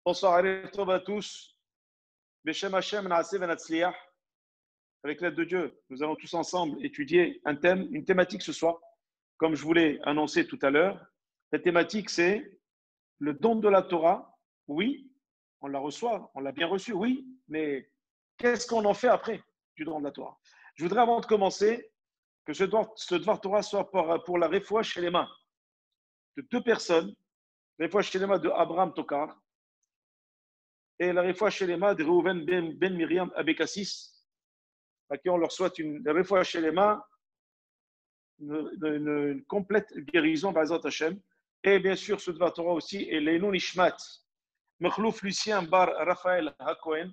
Bonsoir à tous. Beshem Hashem Naaseh Venatzliach. Avec l'aide de Dieu, nous allons tous ensemble étudier un thème, une thématique ce soir. Comme je vous l'ai annoncé tout à l'heure, la thématique c'est le don de la Torah. Oui, on la reçoit, on l'a bien reçu, oui, mais qu'est-ce qu'on en fait après du don de la Torah? Je voudrais avant de commencer que ce Dvar Torah soit pour la réfoua chez les mains de deux personnes, la réfoua chez les mains de Abraham Tokar et la réfoua chez les mains de Reuven Ben Miriam Abekassis, à qui on leur souhaite une réfoua chez les mains, une complète guérison, B'ezrat Hashem. Et bien sûr, ce Dvar Torah aussi, et Leinou Nishmat, Mechlouf Lucien Bar Raphaël Hakohen,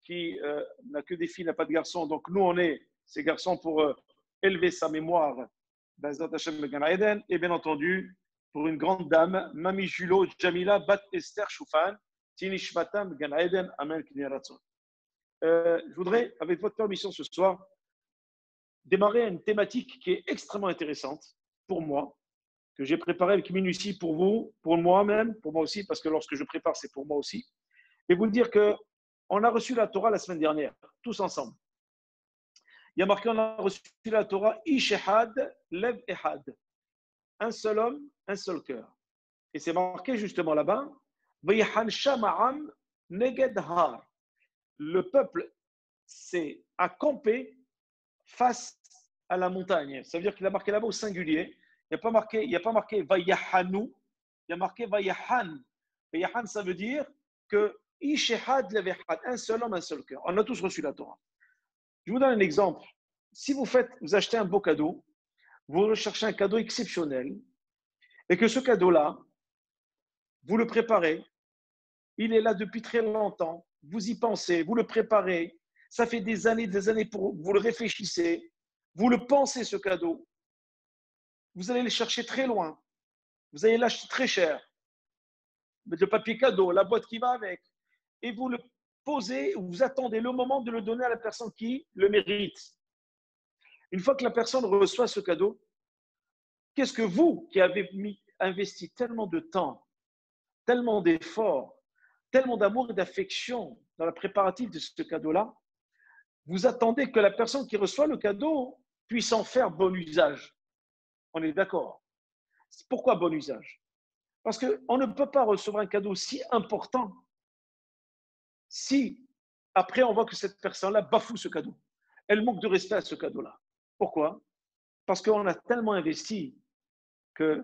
qui n'a que des filles, n'a pas de garçons. Donc nous, on est ces garçons pour élever sa mémoire, B'ezrat Hashem Gan Eden, et bien entendu, pour une grande dame, Mami Julo Jamila Bat Esther Choufan, Tinishmatam Gan Eden, Amen Kniratson. Je voudrais, avec votre permission ce soir, démarrer une thématique qui est extrêmement intéressante pour moi, que j'ai préparée avec minutie pour vous, pour moi-même, pour moi aussi, parce que lorsque je prépare, c'est pour moi aussi. Et vous dire qu'on a reçu la Torah la semaine dernière, tous ensemble. Il y a marqué, on a reçu la Torah, Ish Ehad, Lev Ehad. Un seul homme, un seul cœur. Et c'est marqué justement là-bas, Vayahan Shama'am Neged Har. Le peuple s'est accampé face à la montagne. Ça veut dire qu'il a marqué là-bas au singulier. Il n'y a pas marqué Vayahanu, il y a marqué Vayahan. Vayahan, ça veut dire que Ishehad Levehad, un seul homme, un seul cœur. On a tous reçu la Torah. Je vous donne un exemple. Si vous achetez un beau cadeau, vous recherchez un cadeau exceptionnel, et que ce cadeau-là, vous le préparez, il est là depuis très longtemps, vous y pensez, vous le préparez, ça fait des années pour vous le réfléchissez, vous le pensez ce cadeau, vous allez le chercher très loin, vous allez l'acheter très cher, le papier cadeau, la boîte qui va avec, et vous le posez, vous attendez le moment de le donner à la personne qui le mérite. Une fois que la personne reçoit ce cadeau, qu'est-ce que vous, qui avez investi tellement de temps, tellement d'efforts, tellement d'amour et d'affection dans la préparatif de ce cadeau-là, vous attendez que la personne qui reçoit le cadeau puisse en faire bon usage. On est d'accord. Pourquoi bon usage? Parce qu'on ne peut pas recevoir un cadeau si important si après on voit que cette personne-là bafoue ce cadeau. Elle manque de respect à ce cadeau-là. Pourquoi? Parce qu'on a tellement investi qu'il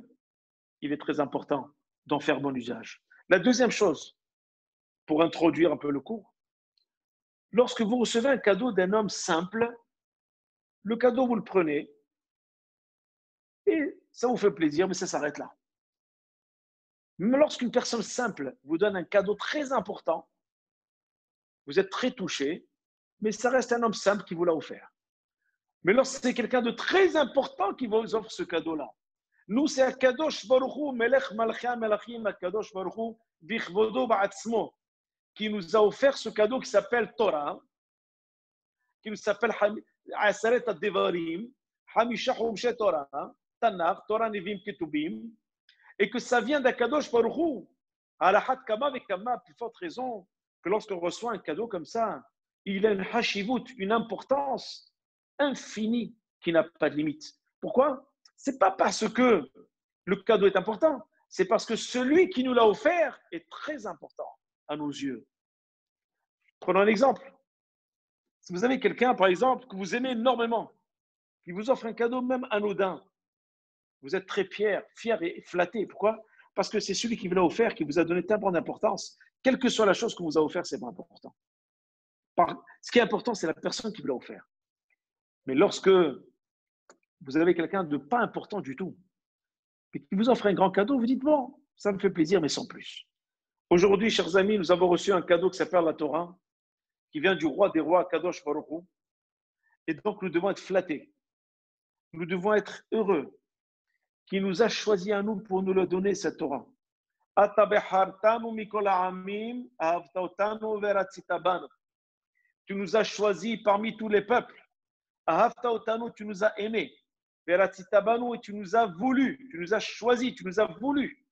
est très important d'en faire bon usage. La deuxième chose, pour introduire un peu le cours, lorsque vous recevez un cadeau d'un homme simple, le cadeau, vous le prenez et ça vous fait plaisir, mais ça s'arrête là. Même lorsqu'une personne simple vous donne un cadeau très important, vous êtes très touché, mais ça reste un homme simple qui vous l'a offert. Mais lorsque c'est quelqu'un de très important qui vous offre ce cadeau-là, nous, c'est Akadosh Baruch Hu, Melech Malchia Melachim, Akadosh Baruch Hu, Bichvodo Ba'atzmo, qui nous a offert ce cadeau qui s'appelle Torah, qui nous s'appelle Aseret Ad-Devarim, Hamisha Humshe Torah, Tanakh, Torah Nevim Ketubim, et que ça vient d'Akadosh Baruch Hu, Alahat Kama Vekama, plus forte raison que lorsqu'on reçoit un cadeau comme ça, il a une hashivut, une importance infinie qui n'a pas de limite. Pourquoi? C'est pas parce que le cadeau est important, c'est parce que celui qui nous l'a offert est très important à nos yeux. Prenons un exemple. Si vous avez quelqu'un, par exemple, que vous aimez énormément, qui vous offre un cadeau même anodin, vous êtes très fier et flatté. Pourquoi? Parce que c'est celui qui vous l'a offert, qui vous a donné tellement d'importance. Quelle que soit la chose qu'on vous a offert, c'est pas important. Ce qui est important, c'est la personne qui vous l'a offert. Mais lorsque vous avez quelqu'un de pas important du tout, et qui vous offre un grand cadeau, vous dites, bon, ça me fait plaisir, mais sans plus. Aujourd'hui, chers amis, nous avons reçu un cadeau qui s'appelle la Torah, qui vient du roi des rois, Kadosh Baruch Hu. Et donc, nous devons être flattés. Nous devons être heureux qui nous a choisi à nous pour nous le donner, cette Torah. Tu nous as choisis parmi tous les peuples. Tu nous as aimés. Et tu nous as voulu. Tu nous as choisis. Tu nous as voulu.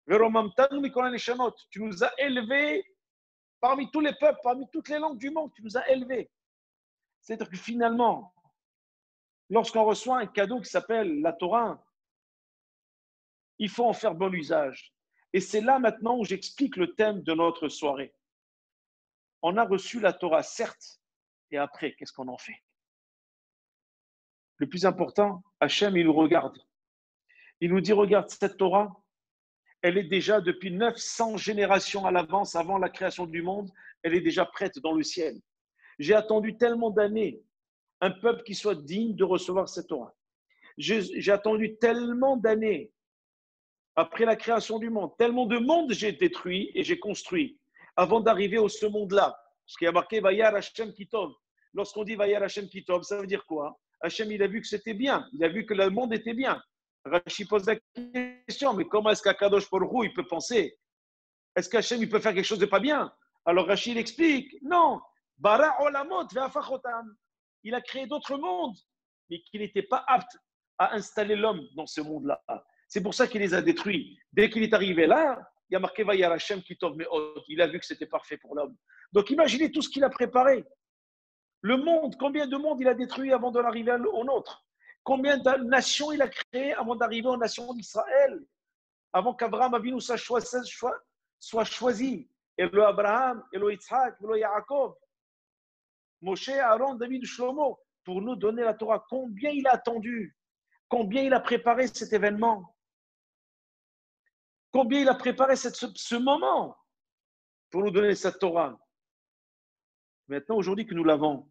Tu nous as élevés parmi tous les peuples, parmi toutes les langues du monde, tu nous as élevés. C'est-à-dire que finalement, lorsqu'on reçoit un cadeau qui s'appelle la Torah, il faut en faire bon usage. Et c'est là maintenant où j'explique le thème de notre soirée. On a reçu la Torah, certes, et après, qu'est-ce qu'on en fait? Le plus important, Hachem, il nous regarde. Il nous dit, regarde, cette Torah, elle est déjà depuis 900 générations à l'avance, avant la création du monde, elle est déjà prête dans le ciel. J'ai attendu tellement d'années un peuple qui soit digne de recevoir cette Torah. J'ai attendu tellement d'années après la création du monde, tellement de mondes j'ai détruit et j'ai construit avant d'arriver à ce monde-là. Parce qu'il y a marqué Vayar Hashem Kitov. Lorsqu'on dit Vayar Hashem Kitov, ça veut dire quoi? Hachem, il a vu que c'était bien, il a vu que le monde était bien. Rashi pose la question, mais comment est-ce qu'Akadosh Baruch Hu, il peut penser? Est-ce qu'Hachem, il peut faire quelque chose de pas bien? Alors Rashi, il explique, non, Bara Olamot ve'afachotam. Il a créé d'autres mondes, mais qu'il n'était pas apte à installer l'homme dans ce monde-là. C'est pour ça qu'il les a détruits. Dès qu'il est arrivé là, il y a marqué Vayar Hashem Kitov Me'od. Il a vu que c'était parfait pour l'homme. Donc imaginez tout ce qu'il a préparé. Le monde, combien de mondes il a détruit avant d'en arriver au nôtre? Combien de nations il a créé avant d'arriver aux nations d'Israël? Avant qu'Abraham Avinu soit choisi. Et le Abraham, et le Yitzhak, et le Yaakov, Moshe, Aaron, David, Shlomo, pour nous donner la Torah. Combien il a attendu? Combien il a préparé cet événement? Combien il a préparé ce moment pour nous donner cette Torah? Maintenant, aujourd'hui que nous l'avons,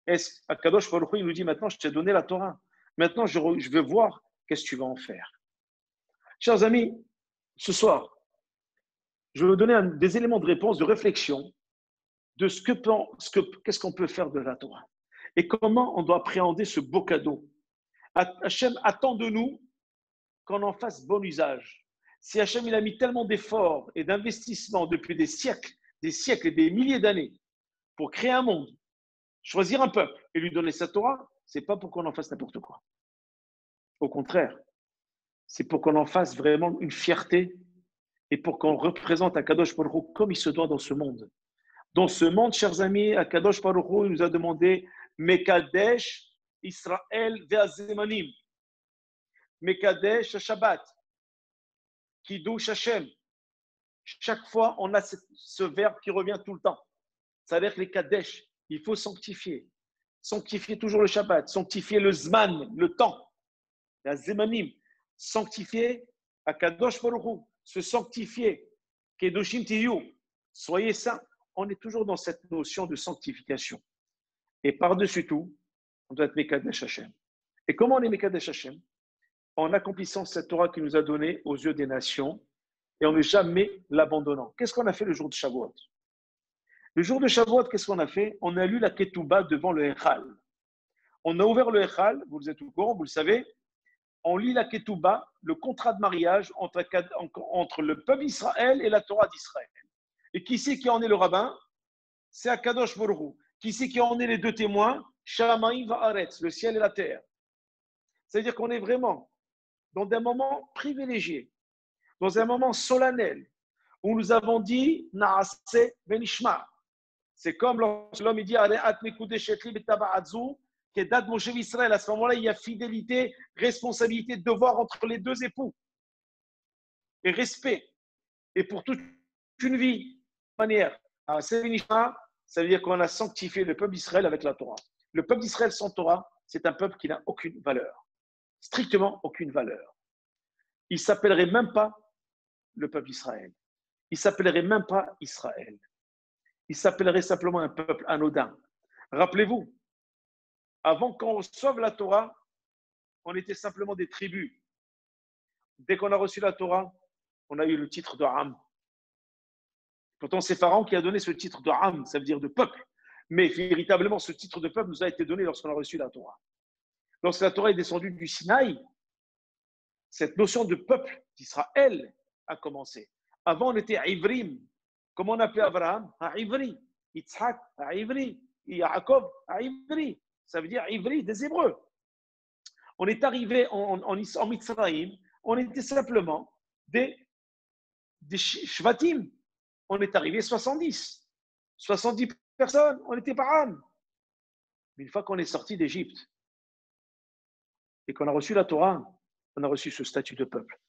est-ce Akadosh Baruch Hu, il nous dit maintenant, je t'ai donné la Torah. Maintenant, je veux voir qu'est-ce que tu vas en faire. Chers amis, ce soir, je vais vous donner des éléments de réponse, de réflexion de qu'est-ce qu'on peut faire de la Torah et comment on doit appréhender ce beau cadeau. Hachem attend de nous qu'on en fasse bon usage. Si Hachem il a mis tellement d'efforts et d'investissements depuis des siècles et des milliers d'années pour créer un monde, choisir un peuple et lui donner sa Torah, c'est pas pour qu'on en fasse n'importe quoi. Au contraire, c'est pour qu'on en fasse vraiment une fierté et pour qu'on représente Akadosh Baruch Hu comme il se doit dans ce monde. Dans ce monde, chers amis, Akadosh Baruch Hu nous a demandé Mekadesh Israël ve'azemanim. Mekadesh Shabbat. Kiddush Hashem. Chaque fois, on a ce verbe qui revient tout le temps. Ça veut dire que les Kadesh, il faut sanctifier. Sanctifier toujours le Shabbat, sanctifier le Zman, le temps. La Zemanim, sanctifier Akadosh Baruch Hu, se sanctifier. Kedoshim Tiyu, soyez saints. On est toujours dans cette notion de sanctification. Et par-dessus tout, on doit être Mekadesh Hashem. Et comment on est Mekadesh Hashem? En accomplissant cette Torah qu'il nous a donnée aux yeux des nations et en ne jamais l'abandonnant. Qu'est-ce qu'on a fait le jour de Shavuot? Le jour de Shavuot, qu'est-ce qu'on a fait? On a lu la Ketouba devant le Echal. On a ouvert le Echal, vous êtes au courant, vous le savez. On lit la Ketouba, le contrat de mariage entre le peuple d'Israël et la Torah d'Israël. Et qui c'est qui en est le rabbin? C'est Akadosh Baruch Hu. Qui c'est qui en est les deux témoins? Shamaim va'aretz, le ciel et la terre. C'est-à-dire qu'on est vraiment dans des moments privilégiés, dans un moment solennel, où nous avons dit Naase benishma. C'est comme lorsque l'homme dit Areat mekude shetli betaba'adzu, kedat Moshe Israël. À ce moment-là, il y a fidélité, responsabilité, devoir entre les deux époux. Et respect. Et pour toute une vie, manière. Ça veut dire qu'on a sanctifié le peuple d'Israël avec la Torah. Le peuple d'Israël sans Torah, c'est un peuple qui n'a aucune valeur. Strictement aucune valeur. Il ne s'appellerait même pas le peuple d'Israël. Il ne s'appellerait même pas Israël. Il s'appellerait simplement un peuple anodin. Rappelez-vous, avant qu'on reçoive la Torah, on était simplement des tribus. Dès qu'on a reçu la Torah, on a eu le titre de Am. Pourtant, c'est Pharaon qui a donné ce titre de Am, ça veut dire de peuple. Mais véritablement, ce titre de peuple nous a été donné lorsqu'on a reçu la Torah. Lorsque la Torah est descendue du Sinaï, cette notion de peuple d'Israël a commencé. Avant, on était Ivrim. Comment on appelait Abraham? Ivri. Yitzhak, Ivri. Yaakov, Ivri. Ça veut dire Ivri des Hébreux. On est arrivé en Mitzrayim, on était simplement des des Shvatim, on est arrivé 70. 70 personnes, on était par âme. Mais une fois qu'on est sorti d'Égypte et qu'on a reçu la Torah, on a reçu ce statut de peuple.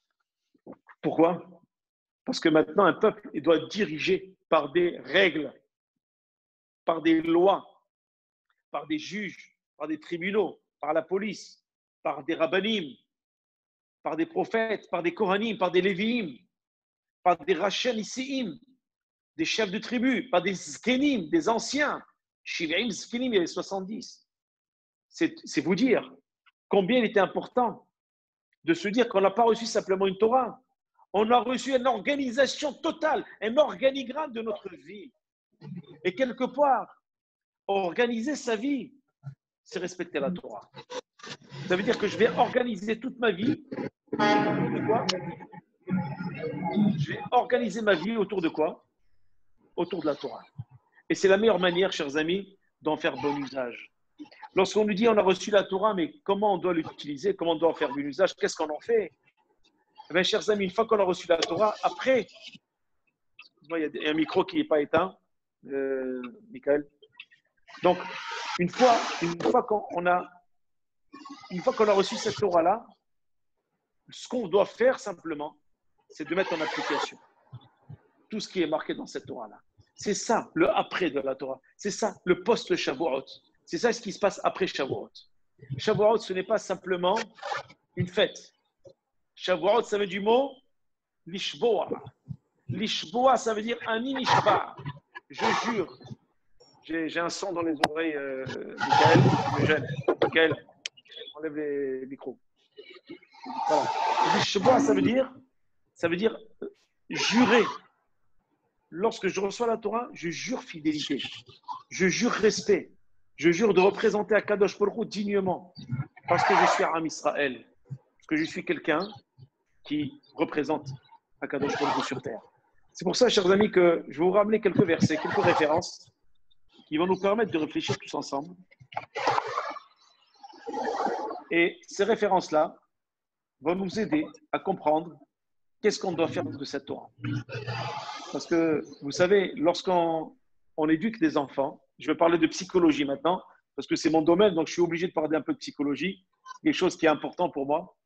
Pourquoi? Parce que maintenant, un peuple il doit être dirigé par des règles, par des lois, par des juges, par des tribunaux, par la police, par des rabbanim, par des prophètes, par des kohanim, par des léviim, par des rachem issiim, des chefs de tribu, par des zkenim, des anciens. Shivaim zkenim, il y avait 70. C'est vous dire combien il était important de se dire qu'on n'a pas reçu simplement une Torah. On a reçu une organisation totale, un organigramme de notre vie. Et quelque part, organiser sa vie, c'est respecter la Torah. Ça veut dire que je vais organiser toute ma vie autour de quoi? Je vais organiser ma vie autour de quoi? Autour de la Torah. Et c'est la meilleure manière, chers amis, d'en faire bon usage. Lorsqu'on nous dit on a reçu la Torah, mais comment on doit l'utiliser, comment on doit en faire bon usage, qu'est-ce qu'on en fait? Eh bien, chers amis, une fois qu'on a reçu la Torah, après, il y a un micro qui n'est pas éteint, Michael. Donc, une fois qu'on a reçu cette Torah-là, ce qu'on doit faire simplement, c'est de mettre en application tout ce qui est marqué dans cette Torah-là. C'est ça, le après de la Torah. C'est ça, le post-Shavuot. C'est ça ce qui se passe après Shavuot. Shavuot, ce n'est pas simplement une fête. Shavuot, ça veut dire du mot lishboa. Lishboa, ça veut dire ani nishba. Je jure. J'ai un son dans les oreilles, Michael, me gêne. Michael, enlève les micros. Voilà. Lishboa, ça veut dire jurer. Lorsque je reçois la Torah, je jure fidélité. Je jure respect. Je jure de représenter Akadosh Baruch Hu dignement. Parce que je suis Am Israël. Parce que je suis quelqu'un qui représente Akadosh Baruch Hu sur terre. C'est pour ça, chers amis, que je vais vous ramener quelques versets, quelques références qui vont nous permettre de réfléchir tous ensemble. Et ces références-là vont nous aider à comprendre qu'est-ce qu'on doit faire de cette Torah. Parce que, vous savez, lorsqu'on éduque des enfants, je vais parler de psychologie maintenant, parce que c'est mon domaine, donc je suis obligé de parler un peu de psychologie, quelque chose qui est important pour moi.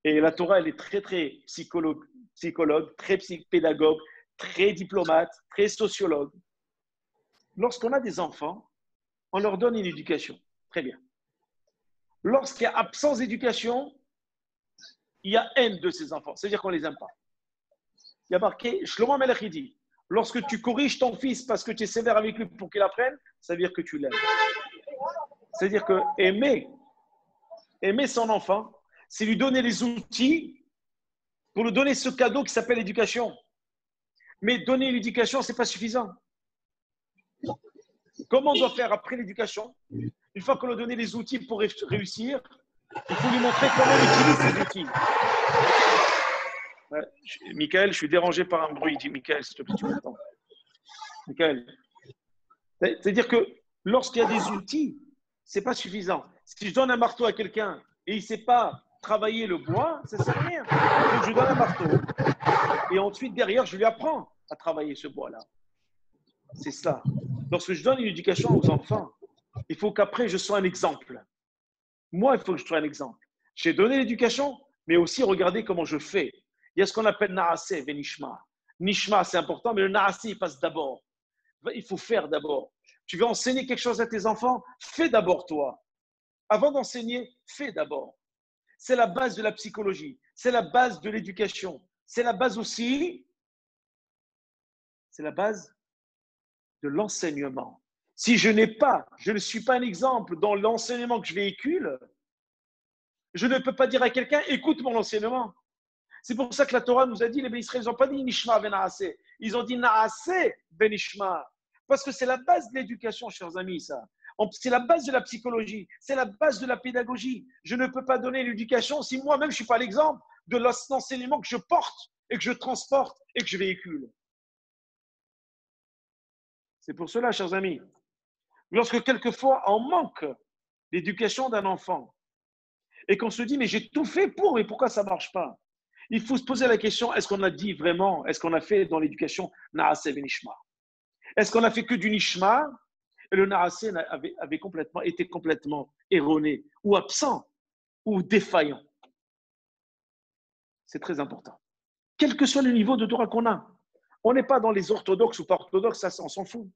Et la Torah, elle est très, très psychologue, très pédagogue, très diplomate, très sociologue. Lorsqu'on a des enfants, on leur donne une éducation. Très bien. Lorsqu'il y a absence d'éducation, il y a haine de ces enfants. C'est-à-dire qu'on ne les aime pas. Il y a marqué, Shlomo HaMelech il dit, lorsque tu corriges ton fils parce que tu es sévère avec lui pour qu'il apprenne, ça veut dire que tu l'aimes. C'est-à-dire que aimer son enfant, c'est lui donner les outils pour lui donner ce cadeau qui s'appelle l'éducation. Mais donner l'éducation, ce n'est pas suffisant. Comment on doit faire après l'éducation? Une fois qu'on a donné les outils pour réussir, il faut lui montrer comment on utilise ces outils. Michael, je suis dérangé par un bruit. Dis, Michael, s'il te plaît, tu m'entends. Michael. C'est-à-dire que lorsqu'il y a des outils, ce n'est pas suffisant. Si je donne un marteau à quelqu'un et il ne sait pas travailler le bois, ça ne sert à rien. Donc, je lui donne un marteau. Et ensuite, derrière, je lui apprends à travailler ce bois-là. C'est ça. Lorsque je donne une éducation aux enfants, il faut qu'après, je sois un exemple. Moi, il faut que je sois un exemple. J'ai donné l'éducation, mais aussi regardez comment je fais. Il y a ce qu'on appelle Naaseh ve Nishma. Nishma, c'est important, mais le Naaseh, il passe d'abord. Il faut faire d'abord. Tu veux enseigner quelque chose à tes enfants? Fais d'abord toi. Avant d'enseigner, fais d'abord. C'est la base de la psychologie. C'est la base de l'éducation. C'est la base aussi, c'est la base de l'enseignement. Si je ne suis pas un exemple dans l'enseignement que je véhicule, je ne peux pas dire à quelqu'un, écoute mon enseignement. C'est pour ça que la Torah nous a dit, les Israéliens n'ont pas dit Nishma ben Naaseh. Ils ont dit Naaseh ben Nishma. Parce que c'est la base de l'éducation, chers amis, ça. C'est la base de la psychologie. C'est la base de la pédagogie. Je ne peux pas donner l'éducation si moi-même je ne suis pas l'exemple de l'enseignement que je porte et que je transporte et que je véhicule. C'est pour cela, chers amis, lorsque quelquefois on manque l'éducation d'un enfant et qu'on se dit, mais j'ai tout fait pour, mais pourquoi ça ne marche pas? Il faut se poser la question, est-ce qu'on a dit vraiment, est-ce qu'on a fait dans l'éducation Naaseh et Nishma? Est-ce qu'on a fait que du Nishma et le Naaseh avait été complètement erroné ou absent ou défaillant? C'est très important. Quel que soit le niveau de Torah qu'on a. On n'est pas dans les orthodoxes ou pas orthodoxes, ça, on s'en fout.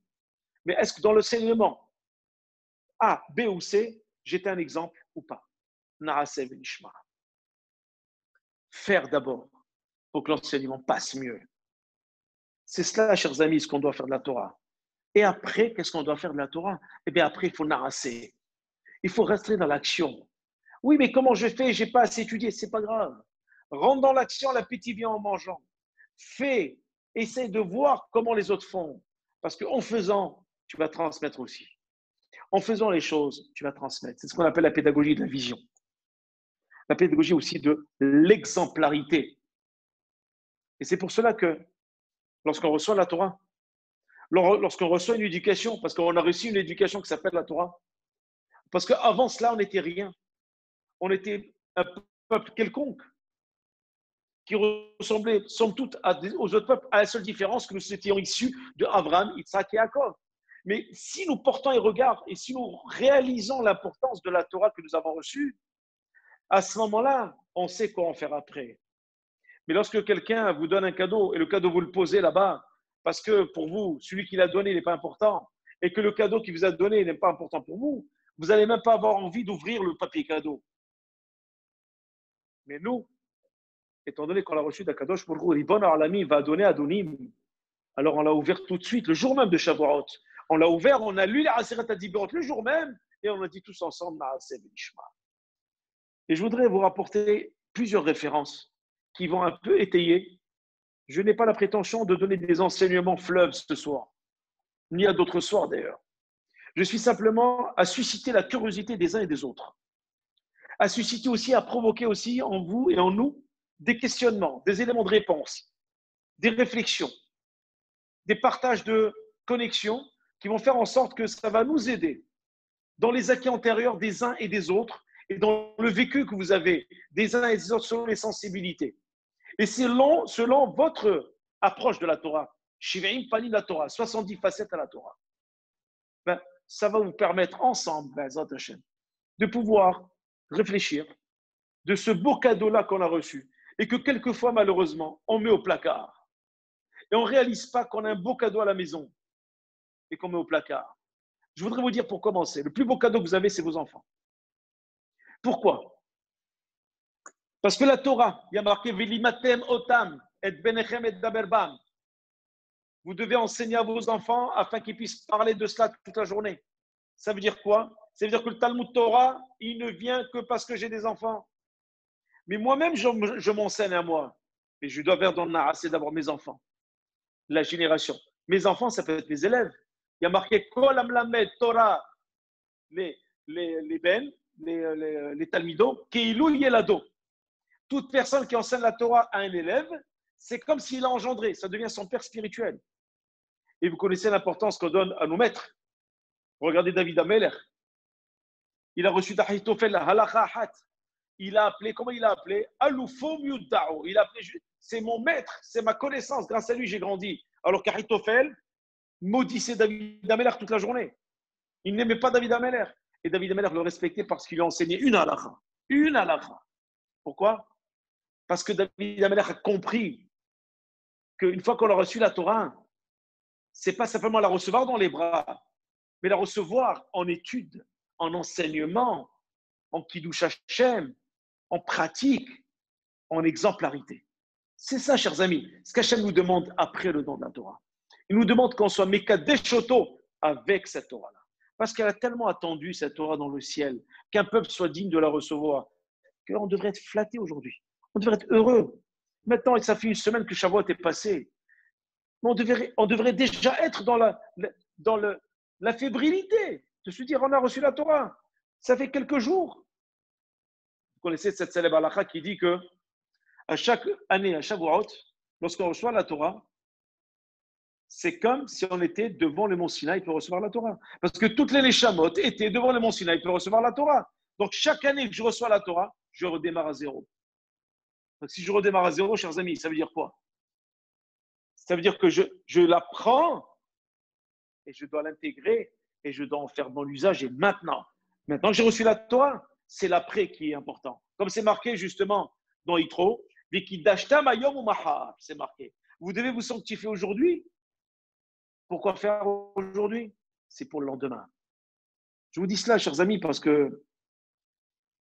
Mais est-ce que dans l'enseignement A, B ou C, j'étais un exemple ou pas? Naaseh et Nishma. Faire d'abord pour que l'enseignement passe mieux. C'est cela, chers amis, ce qu'on doit faire de la Torah. Et après, qu'est-ce qu'on doit faire de la Torah? Eh bien, après, il faut narasser. Il faut rester dans l'action. Oui, mais comment je fais? Je n'ai pas assez étudié. C'est pas grave. Rentre dans l'action, l'appétit vient en mangeant. Fais, essaie de voir comment les autres font. Parce qu'en faisant, tu vas transmettre aussi. En faisant les choses, tu vas transmettre. C'est ce qu'on appelle la pédagogie de la vision. La pédagogie aussi de l'exemplarité. Et c'est pour cela que lorsqu'on reçoit la Torah, lorsqu'on reçoit une éducation, parce qu'on a reçu une éducation qui s'appelle la Torah, parce qu'avant cela, on n'était rien. On était un peuple quelconque qui ressemblait, somme toute, aux autres peuples, à la seule différence que nous étions issus de Abraham, Isaac et Jacob. Mais si nous portons un regard et si nous réalisons l'importance de la Torah que nous avons reçue, à ce moment-là, on sait quoi en faire après. Mais lorsque quelqu'un vous donne un cadeau et le cadeau vous le posez là-bas, parce que pour vous, celui qui l'a donné n'est pas important, et que le cadeau qu'il vous a donné n'est pas important pour vous, vous n'allez même pas avoir envie d'ouvrir le papier cadeau. Mais nous, étant donné qu'on l'a reçu d'Akadosh Baruch Hu, Ribon Alami va donner à Adonim. Alors on l'a ouvert tout de suite, le jour même de Shavuot. On l'a ouvert, on a lu la Aseret Adibirot le jour même, et on a dit tous ensemble Naaseh Benishma. Et je voudrais vous rapporter plusieurs références qui vont un peu étayer. Je n'ai pas la prétention de donner des enseignements fleuves ce soir, ni à d'autres soirs d'ailleurs. Je suis simplement à susciter la curiosité des uns et des autres, à susciter aussi, à provoquer aussi en vous et en nous des questionnements, des éléments de réponse, des réflexions, des partages de connexions qui vont faire en sorte que ça va nous aider dans les acquis antérieurs des uns et des autres et dans le vécu que vous avez des uns et des autres selon les sensibilités. Et selon votre approche de la Torah, Shivaim Panim la Torah, 70 facettes à la Torah, ben, ça va vous permettre ensemble, de pouvoir réfléchir de ce beau cadeau-là qu'on a reçu et que quelquefois, malheureusement, on met au placard. Et on ne réalise pas qu'on a un beau cadeau à la maison et qu'on met au placard. Je voudrais vous dire pour commencer, le plus beau cadeau que vous avez, c'est vos enfants. Pourquoi? Parce que la Torah, il y a marqué Velimatem otam et benechem et daberbam. Vous devez enseigner à vos enfants afin qu'ils puissent parler de cela toute la journée. Ça veut dire quoi? Ça veut dire que le Talmud Torah, il ne vient que parce que j'ai des enfants. Mais moi-même, je m'enseigne à moi. Et je dois faire dans le Naaseh d'abord mes enfants. La génération. Mes enfants, ça peut être mes élèves. Il y a marqué Kol Amlamed Torah, les Talmido, Keilou Yelado. Toute personne qui enseigne la Torah à un élève, c'est comme s'il l'a engendré. Ça devient son père spirituel. Et vous connaissez l'importance qu'on donne à nos maîtres. Regardez David Ameler. Il a reçu d'Ahitophel la halakha hat. Il a appelé, comment il a appelé? Aloufo Miudao. Il a appelé, c'est mon maître, c'est ma connaissance. Grâce à lui, j'ai grandi. Alors qu'Ahitophel maudissait David Ameler toute la journée. Il n'aimait pas David Ameler. Et David Ameler le respectait parce qu'il lui a enseigné une halakha. Une halakha. Pourquoi? Parce que David Ameler a compris qu'une fois qu'on a reçu la Torah, c'est pas simplement la recevoir dans les bras, mais la recevoir en études, en enseignement, en Kiddush Hashem, en pratique, en exemplarité. C'est ça, chers amis, ce qu'Hachem nous demande après le don de la Torah. Il nous demande qu'on soit Mekadesh Shoto avec cette Torah-là. Parce qu'elle a tellement attendu cette Torah dans le ciel, qu'un peuple soit digne de la recevoir, qu'on devrait être flatté aujourd'hui. On devrait être heureux. Maintenant, ça fait une semaine que Shavuot est passé. On devrait déjà être dans la fébrilité de se dire on a reçu la Torah. Ça fait quelques jours. Vous connaissez cette célèbre halakha qui dit que à chaque année, à Shavuot, lorsqu'on reçoit la Torah, c'est comme si on était devant le mont Sinaï pour recevoir la Torah. Parce que toutes les Neshamot étaient devant le mont Sinaï pour recevoir la Torah. Donc chaque année que je reçois la Torah, je redémarre à zéro. Donc, si je redémarre à zéro, chers amis, ça veut dire quoi? Ça veut dire que je la prends et je dois l'intégrer et je dois en faire bon usage. Et maintenant que j'ai reçu la Torah, c'est l'après qui est important. Comme c'est marqué justement dans Yitro, c'est marqué. Vous devez vous sanctifier aujourd'hui. Pourquoi faire aujourd'hui? C'est pour le lendemain. Je vous dis cela, chers amis, parce que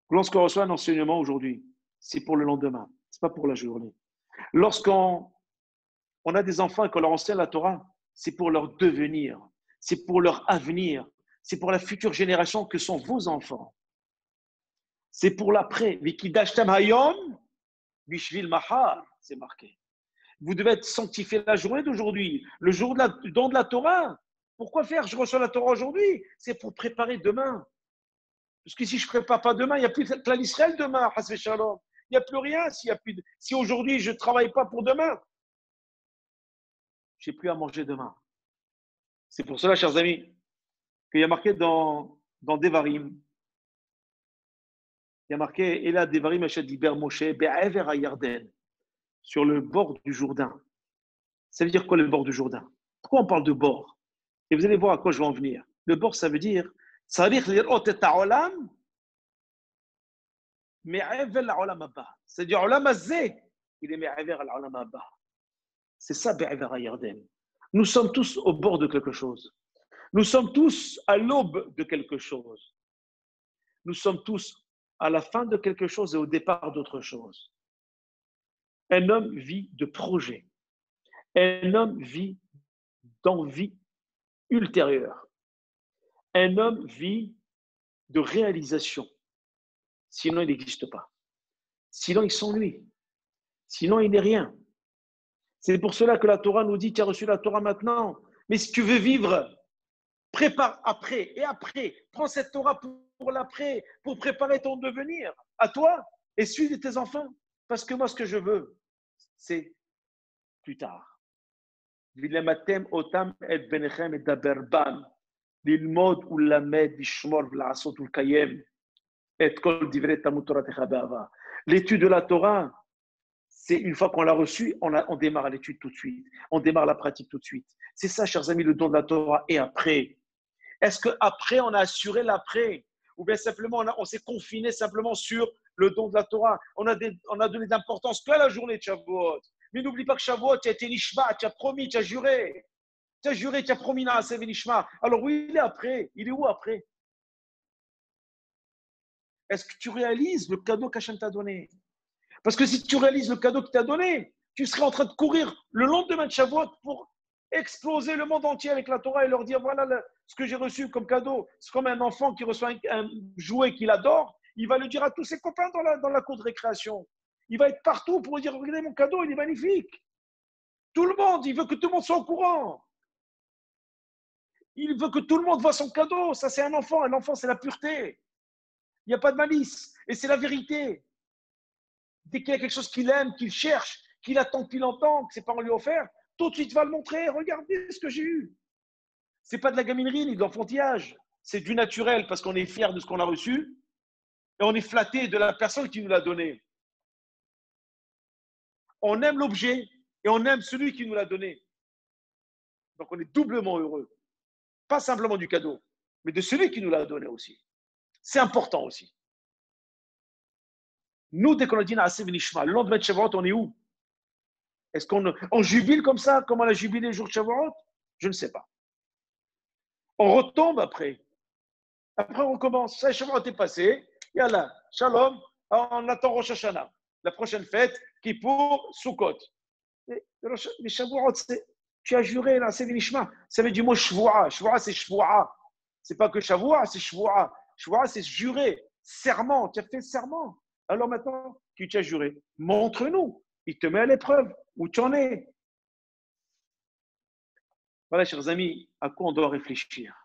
lorsqu'on reçoit un enseignement aujourd'hui, c'est pour le lendemain, ce n'est pas pour la journée. Lorsqu'on a des enfants et qu'on leur enseigne la Torah, c'est pour leur devenir, c'est pour leur avenir, c'est pour la future génération que sont vos enfants. C'est pour l'après. C'est marqué. Vous devez être sanctifié la journée d'aujourd'hui, le jour du don de la Torah. Pourquoi faire? Je reçois la Torah aujourd'hui. C'est pour préparer demain. Parce que si je ne prépare pas demain, il n'y a plus de clan Israël demain. Il n'y a plus rien. Si aujourd'hui je ne travaille pas pour demain, je n'ai plus à manger demain. C'est pour cela, chers amis, qu'il y a marqué dans Devarim, il y a marqué Ela Devarim Hachem Diber Moshe Be'ever HaYarden, sur le bord du Jourdain. Ça veut dire quoi le bord du Jourdain? Pourquoi on parle de bord? Et vous allez voir à quoi je vais en venir. Le bord, ça veut dire c'est-à-dire Olam Hazeh, il est Me'ever al-Olam Haba. C'est ça Be'ever HaYarden. Nous sommes tous au bord de quelque chose. Nous sommes tous à l'aube de quelque chose. Nous sommes tous à la fin de quelque chose et au départ d'autre chose. Un homme vit de projet. Un homme vit d'envie ultérieure. Un homme vit de réalisation. Sinon, il n'existe pas. Sinon, il s'ennuie. Sinon, il n'est rien. C'est pour cela que la Torah nous dit, tu as reçu la Torah maintenant, mais si tu veux vivre, prépare après et après. Prends cette Torah pour l'après, pour préparer ton devenir à toi et suivre tes enfants. Parce que moi, ce que je veux, c'est plus tard. Otam et benechem et daberban, lilmod ou lamed, lishmor, v'laasot ou l'kayem, et kol divret tamut Torah techa be'ava. L'étude de la Torah, c'est une fois qu'on l'a reçue, on démarre l'étude tout de suite. On démarre la pratique tout de suite. C'est ça, chers amis, le don de la Torah. Et après, est-ce qu'après, on a assuré l'après? Ou bien simplement, on s'est confiné simplement sur le don de la Torah? On a donné d'importance qu'à la journée de Shavuot. Mais n'oublie pas que Shavuot, tu as été nishma, tu as promis, tu as juré. Tu as juré, tu as promis Naasev et nishma. Alors oui, il est après. Il est où après? Est-ce que tu réalises le cadeau qu'Hachem t'a donné? Parce que si tu réalises le cadeau qu'il t'a donné, tu serais en train de courir le lendemain de Shavuot pour exploser le monde entier avec la Torah et leur dire voilà ce que j'ai reçu comme cadeau. C'est comme un enfant qui reçoit un jouet qu'il adore, il va le dire à tous ses copains dans la cour de récréation. Il va être partout pour dire regardez mon cadeau, il est magnifique. Tout le monde, il veut que tout le monde soit au courant. Il veut que tout le monde voit son cadeau. Ça, c'est un enfant. Un enfant, c'est la pureté. Il n'y a pas de malice. Et c'est la vérité. Dès qu'il y a quelque chose qu'il aime, qu'il cherche, qu'il attend, qu'il entend, que ses parents lui ont offert, tout de suite, il va le montrer. Regardez ce que j'ai eu. Ce n'est pas de la gaminerie ni de l'enfantillage. C'est du naturel parce qu'on est fier de ce qu'on a reçu et on est flatté de la personne qui nous l'a donné. On aime l'objet et on aime celui qui nous l'a donné. Donc, on est doublement heureux. Pas simplement du cadeau, mais de celui qui nous l'a donné aussi. C'est important aussi. Nous, dès qu'on a dit Naasev Nishma, le lendemain de Shavuot, on est où? Est-ce qu'on jubile comme ça, comme on a jubilé le jour de Shavuot? Je ne sais pas. On retombe après. Après, on commence. Ça, Shavuot est passé. Yallah, Shalom, on attend Rosh Hashanah. La prochaine fête, Kippour, Sukkot. Les Shavuot, tu as juré, là, c'est Nishma. Ça veut dire du mot Shvoa. Shvoa, c'est Shvoa. C'est pas que Shavuot, c'est Shvoa. Shvoa, c'est jurer. Serment. Tu as fait serment. Alors maintenant, tu t'as juré. Montre-nous. Il te met à l'épreuve. Où tu en es? Voilà, chers amis, à quoi on doit réfléchir.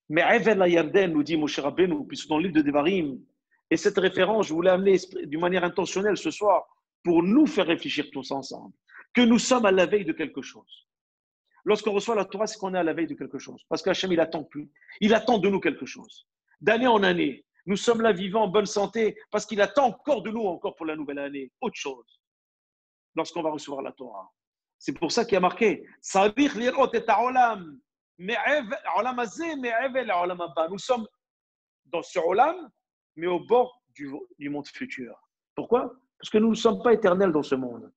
Mais Evel la Yarden, nous dit Moshe Rabbeinu, puisque dans le livre de Devarim, et cette référence, je voulais amener d'une manière intentionnelle ce soir pour nous faire réfléchir tous ensemble, que nous sommes à la veille de quelque chose. Lorsqu'on reçoit la Torah, c'est qu'on est à la veille de quelque chose. Parce qu'Hachem, il attend plus. Il attend de nous quelque chose. D'année en année, nous sommes là vivants, en bonne santé, parce qu'il attend encore de nous, encore pour la nouvelle année, autre chose. lorsqu'on va recevoir la Torah. C'est pour ça qu'il y a marqué Savich lirot et olam, nous sommes dans ce olam, mais au bord du monde futur. Pourquoi? Parce que nous ne sommes pas éternels dans ce monde.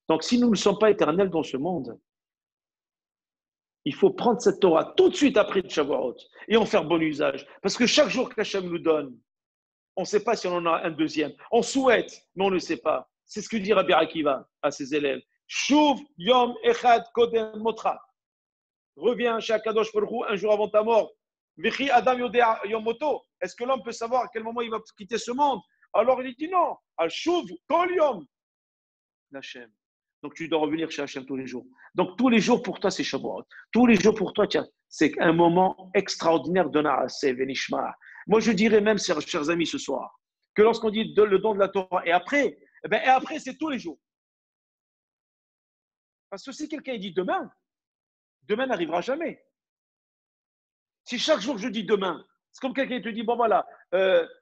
Donc, si nous ne sommes pas éternels dans ce monde, il faut prendre cette Torah tout de suite après le Shavuot et en faire bon usage. Parce que chaque jour qu'Hachem nous donne, on ne sait pas si on en a un deuxième. On souhaite, mais on ne sait pas. C'est ce que dit Rabbi Akiva à ses élèves. Shuv yom echad kodem motra. Reviens chez Akadosh Baruch Hu un jour avant ta mort. Vichi adam yodea yom moto. Est-ce que l'homme peut savoir à quel moment il va quitter ce monde? Alors il dit non. Al shuv kol yom l'Hachem. Donc tu dois revenir chez Hachem tous les jours. Donc tous les jours pour toi c'est Shavuot. Tous les jours pour toi c'est un moment extraordinaire de Naaseh Venishma. Moi je dirais même, chers amis, ce soir, que lorsqu'on dit le don de la Torah et après, et après c'est tous les jours. Parce que si quelqu'un dit demain, demain n'arrivera jamais. Si chaque jour je dis demain, c'est comme quelqu'un qui te dit bon voilà,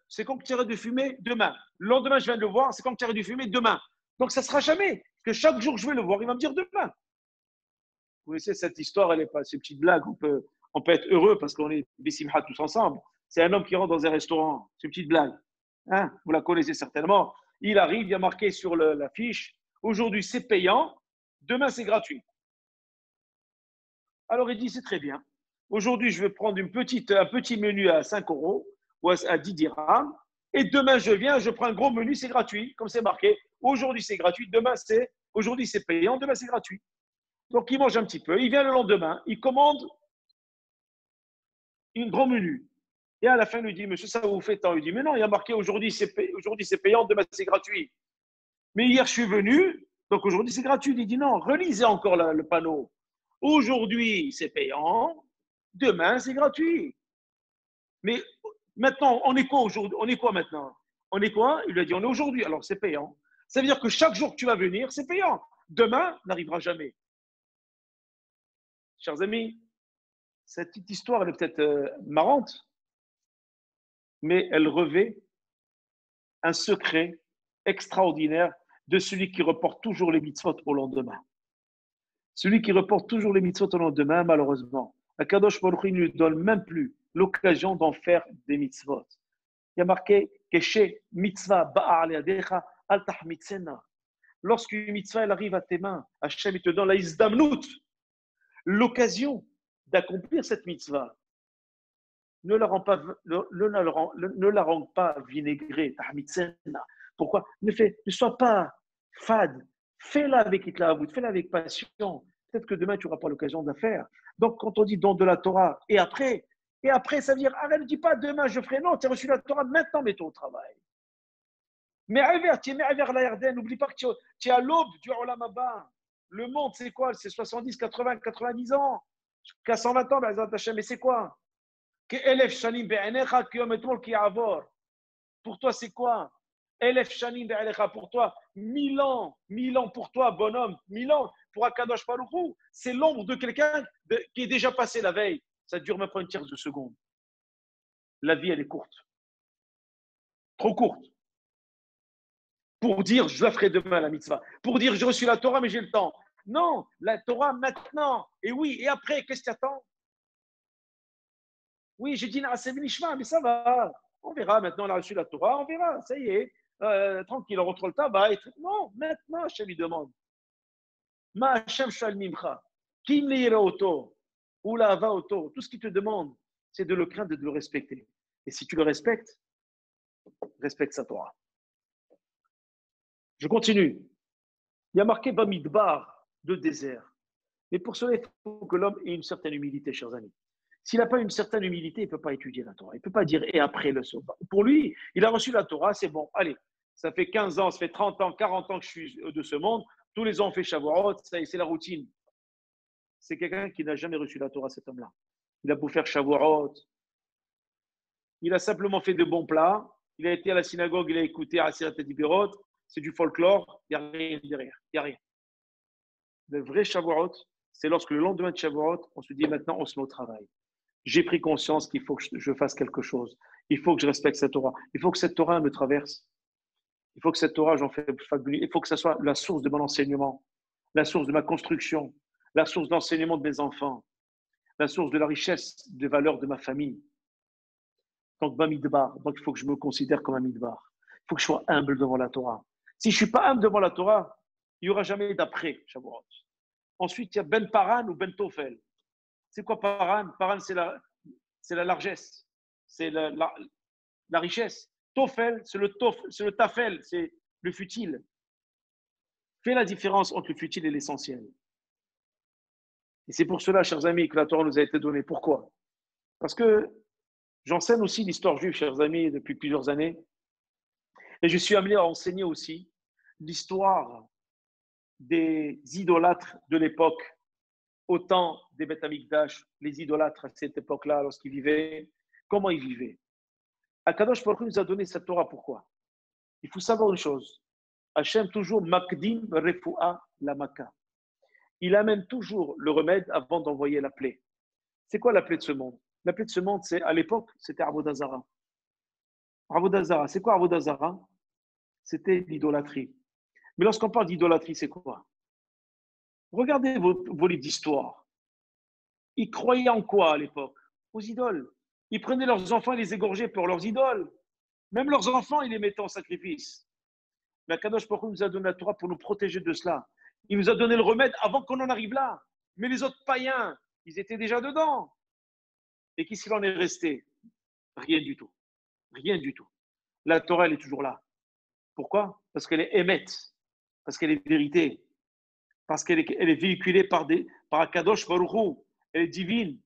c'est quand tu arrêtes de fumer demain. Le lendemain je viens de le voir, c'est quand tu arrêtes de fumer demain. Donc ça ne sera jamais. Parce que chaque jour je vais le voir, il va me dire demain. Vous connaissez cette histoire, elle est pas, ces petites blagues, on peut être heureux parce qu'on est Bessimha tous ensemble. C'est un homme qui rentre dans un restaurant, c'est une petite blague. Hein, vous la connaissez certainement. Il arrive, il y a marqué sur l'affiche, aujourd'hui c'est payant, demain c'est gratuit. Alors il dit c'est très bien. Aujourd'hui je vais prendre un petit menu à 5 euros ou à 10 dirhams. Et demain je viens, je prends un gros menu, c'est gratuit, comme c'est marqué. Aujourd'hui c'est gratuit, aujourd'hui c'est payant, demain c'est gratuit. Donc il mange un petit peu, il vient le lendemain, il commande un gros menu. Et à la fin, il lui dit, monsieur, ça vous fait tant? Il dit, mais non, il y a marqué aujourd'hui c'est payant, demain c'est gratuit. Mais hier je suis venu, donc aujourd'hui c'est gratuit. Il dit, non, relisez encore le panneau. Aujourd'hui c'est payant, demain c'est gratuit. Mais maintenant, on est quoi aujourd'hui? On est quoi maintenant? On est quoi? Il lui a dit, on est aujourd'hui, alors c'est payant. Ça veut dire que chaque jour que tu vas venir, c'est payant. Demain n'arrivera jamais. Chers amis, cette petite histoire, elle est peut-être marrante, mais elle revêt un secret extraordinaire de celui qui reporte toujours les mitzvot au lendemain. Celui qui reporte toujours les mitzvot au lendemain, malheureusement, Akadosh Baruch Hu ne lui donne même plus l'occasion d'en faire des mitzvot. Il y a marqué Keshe mitzvah ba'al yadecha al tahmitzena. Lorsqu'une mitzvah elle arrive à tes mains, Hachem il te donne la izdamnut, l'occasion d'accomplir cette mitzvah. Ne la rend pas vinaigrée. Pourquoi? Ne sois pas fade. Fais-la avec Hitlaavout, fais-la avec passion. Peut-être que demain, tu n'auras pas l'occasion de la faire. Donc, quand on dit don de la Torah, et après, ça veut dire, arrête, ne dis pas demain, je ferai. Non, tu as reçu la Torah, maintenant, mets-toi au travail. Mais tu es vers la Yarden, n'oublie pas que tu es à l'aube du Olam Haba. Le monde, c'est quoi? C'est 70, 80, 90 ans. Jusqu'à 120 ans, mais c'est quoi? Pour toi, c'est quoi? Pour toi, 1000 ans pour toi, bonhomme, 1000 ans pour Akadosh Baruch Hu, c'est l'ombre de quelqu'un qui est déjà passé la veille. Ça dure même pas une tierce de seconde. La vie, elle est courte. Trop courte. Pour dire, je la ferai demain, la mitzvah. Pour dire, j'ai reçu la Torah, mais j'ai le temps. Non, la Torah maintenant. Et oui, et après, qu'est-ce que tu attends? Oui, j'ai dit Naaseh Venishma, mais ça va. On verra. Maintenant, on a reçu la Torah, on verra. Ça y est. Tranquille, on rentre le tabac. Non, maintenant, Hachem lui demande. Ma Hachem shal mimcha. Kim leira auto. Ou la va auto. Tout ce qu'il te demande, c'est de le craindre et de le respecter. Et si tu le respectes, respecte sa Torah. Je continue. Il y a marqué Bamidbar, de désert. Mais pour cela, il faut que l'homme ait une certaine humilité, chers amis. S'il n'a pas une certaine humilité, il ne peut pas étudier la Torah. Il ne peut pas dire et après le saut. Pour lui, il a reçu la Torah, c'est bon. Allez, ça fait 15 ans, ça fait 30 ans, 40 ans que je suis de ce monde. Tous les ans, on fait Shavuot, c'est la routine. C'est quelqu'un qui n'a jamais reçu la Torah, cet homme-là. Il a beau faire Shavuot. Il a simplement fait de bons plats. Il a été à la synagogue, il a écouté Asirat Dibirot. C'est du folklore, il n'y a rien derrière. Il n'y a rien. Le vrai Shavuot, c'est lorsque le lendemain de Shavuot, on se dit maintenant, on se met au travail. J'ai pris conscience qu'il faut que je fasse quelque chose. Il faut que je respecte cette Torah. Il faut que cette Torah me traverse. Il faut que cette Torah, il faut que ça soit la source de mon enseignement, la source de ma construction, la source d'enseignement de mes enfants, la source de la richesse, des valeurs de ma famille. Donc, Bamidbar, donc il faut que je me considère comme un Midbar. Il faut que je sois humble devant la Torah. Si je ne suis pas humble devant la Torah, il n'y aura jamais d'après Shavuot. Ensuite, il y a Ben Paran ou Ben Tofel. C'est quoi Paran? Paran, c'est la largesse, c'est la richesse. Tofel, c'est le tafel, c'est le futile. Fais la différence entre le futile et l'essentiel. Et c'est pour cela, chers amis, que la Torah nous a été donnée. Pourquoi? Parce que j'enseigne aussi l'histoire juive, chers amis, depuis plusieurs années. Et je suis amené à enseigner aussi l'histoire des idolâtres de l'époque, au temps des Beth Amikdash, les idolâtres à cette époque-là, lorsqu'ils vivaient, comment ils vivaient. Akadosh Baruch Hu nous a donné cette Torah, pourquoi? Il faut savoir une chose. Hachem toujours makdim refu'a la maka. Il amène toujours le remède avant d'envoyer la plaie. C'est quoi la plaie de ce monde? La plaie de ce monde, c'est à l'époque, c'était Avodah Zara. Avodah Zara, c'est quoi Avodah Zara? C'était l'idolâtrie. Mais lorsqu'on parle d'idolâtrie, c'est quoi? Regardez vos livres d'histoire. Ils croyaient en quoi à l'époque? Aux idoles. Ils prenaient leurs enfants et les égorgeaient pour leurs idoles. Même leurs enfants, ils les mettaient en sacrifice. La Kadosh Baruch Hu nous a donné la Torah pour nous protéger de cela. Il nous a donné le remède avant qu'on en arrive là. Mais les autres païens, ils étaient déjà dedans. Et qu'est-ce qu'il en est resté? Rien du tout. Rien du tout. La Torah, elle est toujours là. Pourquoi? Parce qu'elle est émette. Parce qu'elle est vérité. Parce qu'elle est véhiculée par Akadosh Baruch Hu. Elle est divine.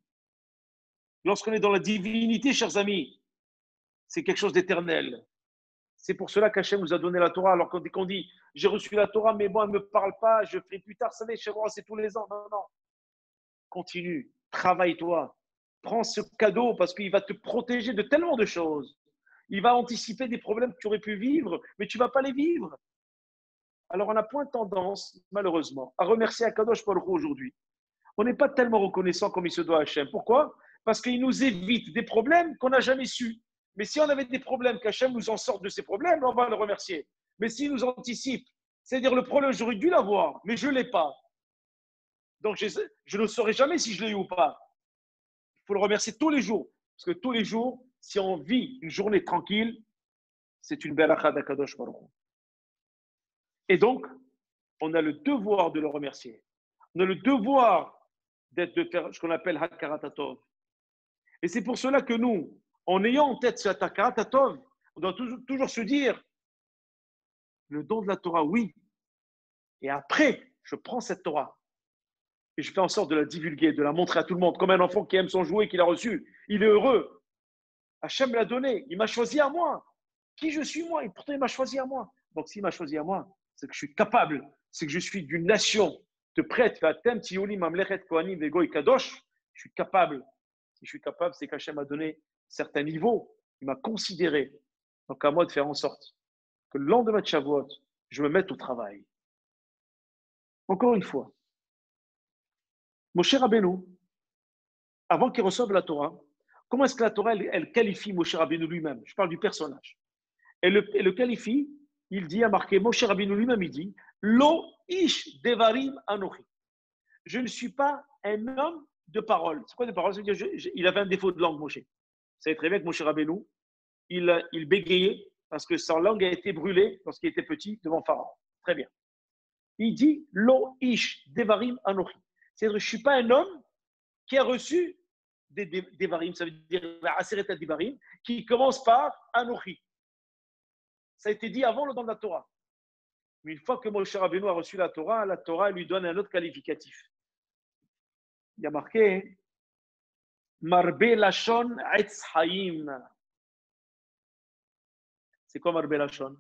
Lorsqu'on est dans la divinité, chers amis, c'est quelque chose d'éternel. C'est pour cela qu'Hachem nous a donné la Torah. Alors qu'on dit, j'ai reçu la Torah, mais bon, elle ne me parle pas, je ferai plus tard, ça savez, chez moi, c'est tous les ans. Non, non. Continue, travaille-toi. Prends ce cadeau parce qu'il va te protéger de tellement de choses. Il va anticiper des problèmes que tu aurais pu vivre, mais tu ne vas pas les vivre. Alors, on a point tendance, malheureusement, à remercier Akadosh Baruch Hu aujourd'hui. On n'est pas tellement reconnaissant comme il se doit à Hachem. Pourquoi? Parce qu'il nous évite des problèmes qu'on n'a jamais su. Mais si on avait des problèmes, qu'Hachem nous en sorte de ces problèmes, on va le remercier. Mais s'il nous anticipe, c'est-à-dire le problème, j'aurais dû l'avoir, mais je ne l'ai pas. Donc, je ne saurais jamais si je l'ai eu ou pas. Il faut le remercier tous les jours. Parce que tous les jours, si on vit une journée tranquille, c'est une belle akha d'Akadosh Baruch Hu. Et donc, on a le devoir de le remercier. On a le devoir de faire ce qu'on appelle Hakarat Tov. Et c'est pour cela que nous, en ayant en tête cet Hakarat Tov, on doit toujours se dire le don de la Torah, oui. Et après, je prends cette Torah et je fais en sorte de la divulguer, de la montrer à tout le monde, comme un enfant qui aime son jouet, qu'il a reçu. Il est heureux. Hachem l'a donné. Il m'a choisi à moi. Qui je suis moi? Et pourtant, il m'a choisi à moi. Donc, s'il m'a choisi à moi, c'est que je suis capable. C'est que je suis d'une nation de prêtres. Je suis capable. Si je suis capable, c'est qu'Hachem m'a donné certains niveaux. Il m'a considéré. Donc, à moi de faire en sorte que le lendemain de Shavuot, je me mette au travail. Encore une fois, Moshe Rabbeinu, avant qu'il reçoive la Torah, comment est-ce que la Torah, elle qualifie Moshe Rabbeinu lui-même? Je parle du personnage. Elle le qualifie, il dit, a marqué, Moshe Rabbeinu lui-même, il dit, Lo ish devarim anochi. Je ne suis pas un homme de parole. C'est quoi de parole? C'est-à-dire, il avait un défaut de langue, Moshe. Vous savez très bien que Moshe Rabbeinu, il bégayait parce que sa langue a été brûlée lorsqu'il était petit devant Pharaon. Très bien. Il dit, Lo ish devarim anochi. C'est-à-dire, je ne suis pas un homme qui a reçu des devarim, ça veut dire la aseret devarim, qui commence par anochi. Ça a été dit avant le don de la Torah. Mais une fois que Moshe Rabbeinu a reçu la Torah lui donne un autre qualificatif. Il y a marqué Marbe Lashon Etz Haïm. C'est quoi Marbe Lashon?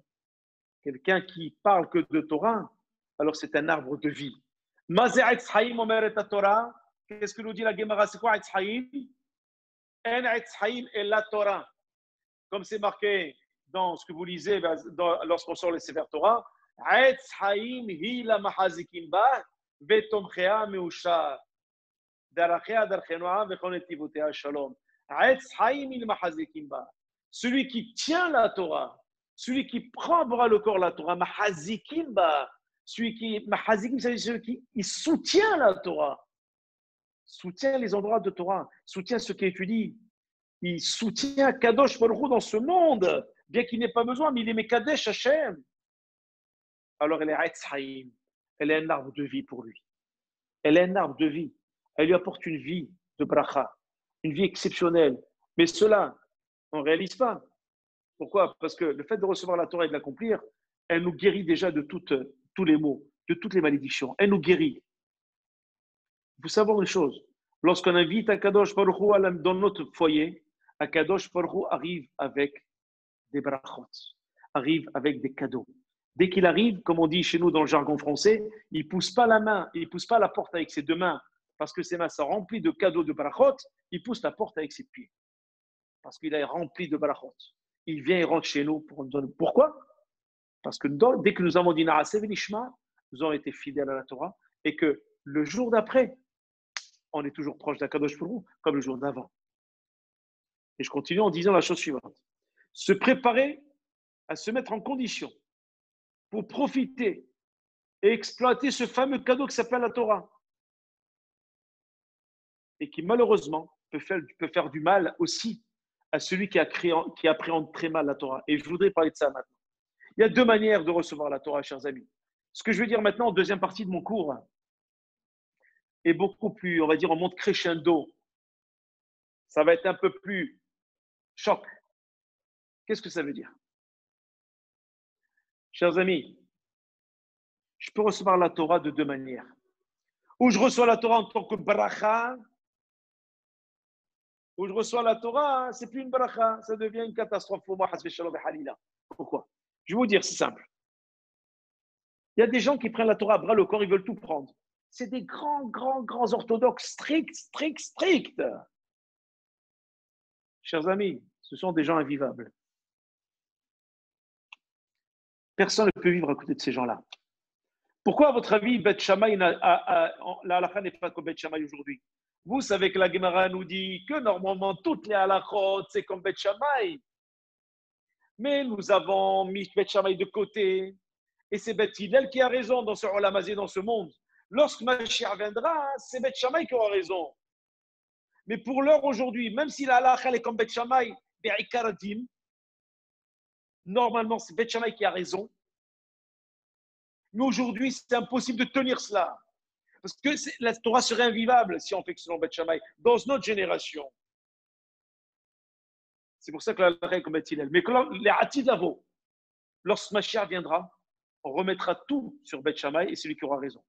Quelqu'un qui parle que de Torah, alors c'est un arbre de vie. Maze Etz Haïm Omeret Torah. Qu'est-ce que nous dit la Gemara? C'est quoi Etz Haïm? En Etz Haïm et la Torah. Comme c'est marqué dans ce que vous lisez lorsqu'on sort les Sefer Torah, Etz Haïm hi la mahazikim ba vetomchea meushar. Celui qui tient la Torah, Celui qui prend à bras le corps la Torah, mahazikim, mahazikim, c'est celui qui il soutient la Torah, soutient les endroits de Torah, soutient ce qui étudie. Il soutient Kadosh Baruch Hu dans ce monde, bien qu'il n'ait pas besoin, mais il est Mekadesh Hashem. Alors elle est Etz Haïm, elle est un arbre de vie pour lui. Elle est un arbre de vie. Elle lui apporte une vie de bracha, une vie exceptionnelle. Mais cela, on ne réalise pas. Pourquoi? Parce que le fait de recevoir la Torah et de l'accomplir, elle nous guérit déjà de tous les maux, de toutes les malédictions. Elle nous guérit. Il faut savoir une chose. Lorsqu'on invite un Kadosh Baruch Hu dans notre foyer, un Kadosh Baruch Hu arrive avec des brachot, arrive avec des cadeaux. Dès qu'il arrive, comme on dit chez nous dans le jargon français, il ne pousse pas la main, il ne pousse pas la porte avec ses deux mains, parce que ses mains sont remplies de cadeaux de brachot, il pousse la porte avec ses pieds, parce qu'il est rempli de brachot. Il vient et rentre chez nous pour nous donner. Pourquoi? Parce que dès que nous avons dit Na'aseh v'nishma, nous avons été fidèles à la Torah, et que le jour d'après, on est toujours proche d'Akadosh Baruch Hu, comme le jour d'avant. Et je continue en disant la chose suivante. Se préparer à se mettre en condition pour profiter et exploiter ce fameux cadeau qui s'appelle la Torah et qui malheureusement peut faire du mal aussi à celui qui appréhende très mal la Torah. Et je voudrais parler de ça maintenant. Il y a deux manières de recevoir la Torah, chers amis. Ce que je veux dire maintenant en deuxième partie de mon cours est beaucoup plus, on va dire, on monte crescendo. Ça va être un peu plus choc. Qu'est-ce que ça veut dire? Chers amis, je peux recevoir la Torah de deux manières. Ou je reçois la Torah en tant que bracha, ou je reçois la Torah, c'est plus une bracha, ça devient une catastrophe pour moi. Pourquoi? Je vais vous dire, c'est simple. Il y a des gens qui prennent la Torah à bras le corps, ils veulent tout prendre. C'est des grands orthodoxes stricts. Chers amis, ce sont des gens invivables. Personne ne peut vivre à côté de ces gens-là. Pourquoi, à votre avis, Beth Shammai, la halakha n'est pas comme Beth Shammai aujourd'hui? Vous savez que la Gemara nous dit que normalement, toutes les halakhot, c'est comme Beth Shammai. Mais nous avons mis Beth Shammai de côté. Et c'est Beth Hillel qui a raison dans ce Olam Hazé, dans ce monde. Lorsque Mashiach viendra, c'est Beth Shammai qui aura raison. Mais pour l'heure aujourd'hui, même si la halakha est comme Beth Shammai, normalement, c'est Beth Shammai qui a raison. Mais aujourd'hui, c'est impossible de tenir cela. Parce que la Torah serait invivable si on fait que selon Beth Shammai, dans notre génération. C'est pour ça que la halakha est comme Beth Hillel. Mais les Atid Lavo, lorsque Mashiach viendra, on remettra tout sur Beth Shammai et c'est lui qui aura raison.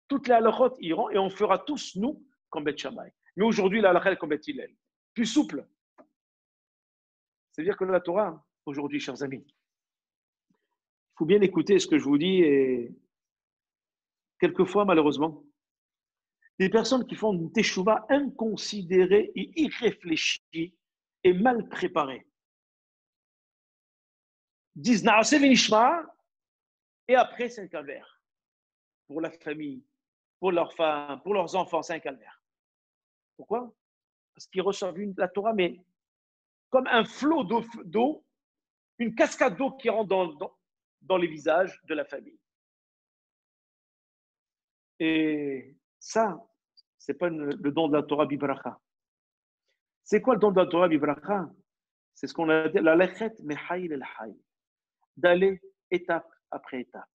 Toutes les halakhot iront et on fera tous, nous, comme Beth Shammai. Mais aujourd'hui, la halakha est comme Beth Hillel. Plus souple. C'est-à-dire que la Torah, aujourd'hui, chers amis, il faut bien écouter ce que je vous dis et quelquefois, malheureusement, des personnes qui font une teshuva inconsidérée et irréfléchie et mal préparée disent Na'aseh v'nishma et après c'est un calvaire pour la famille, pour leurs femmes, pour leurs enfants, c'est un calvaire. Pourquoi? Parce qu'ils reçoivent la Torah, mais comme un flot d'eau, une cascade d'eau qui rentre dans les visages de la famille. Et ça, ce n'est pas le don de la Torah Bibracha. C'est quoi le don de la Torah Bibracha? C'est ce qu'on a dit, la lechet mehaïl el haïl, d'aller étape après étape.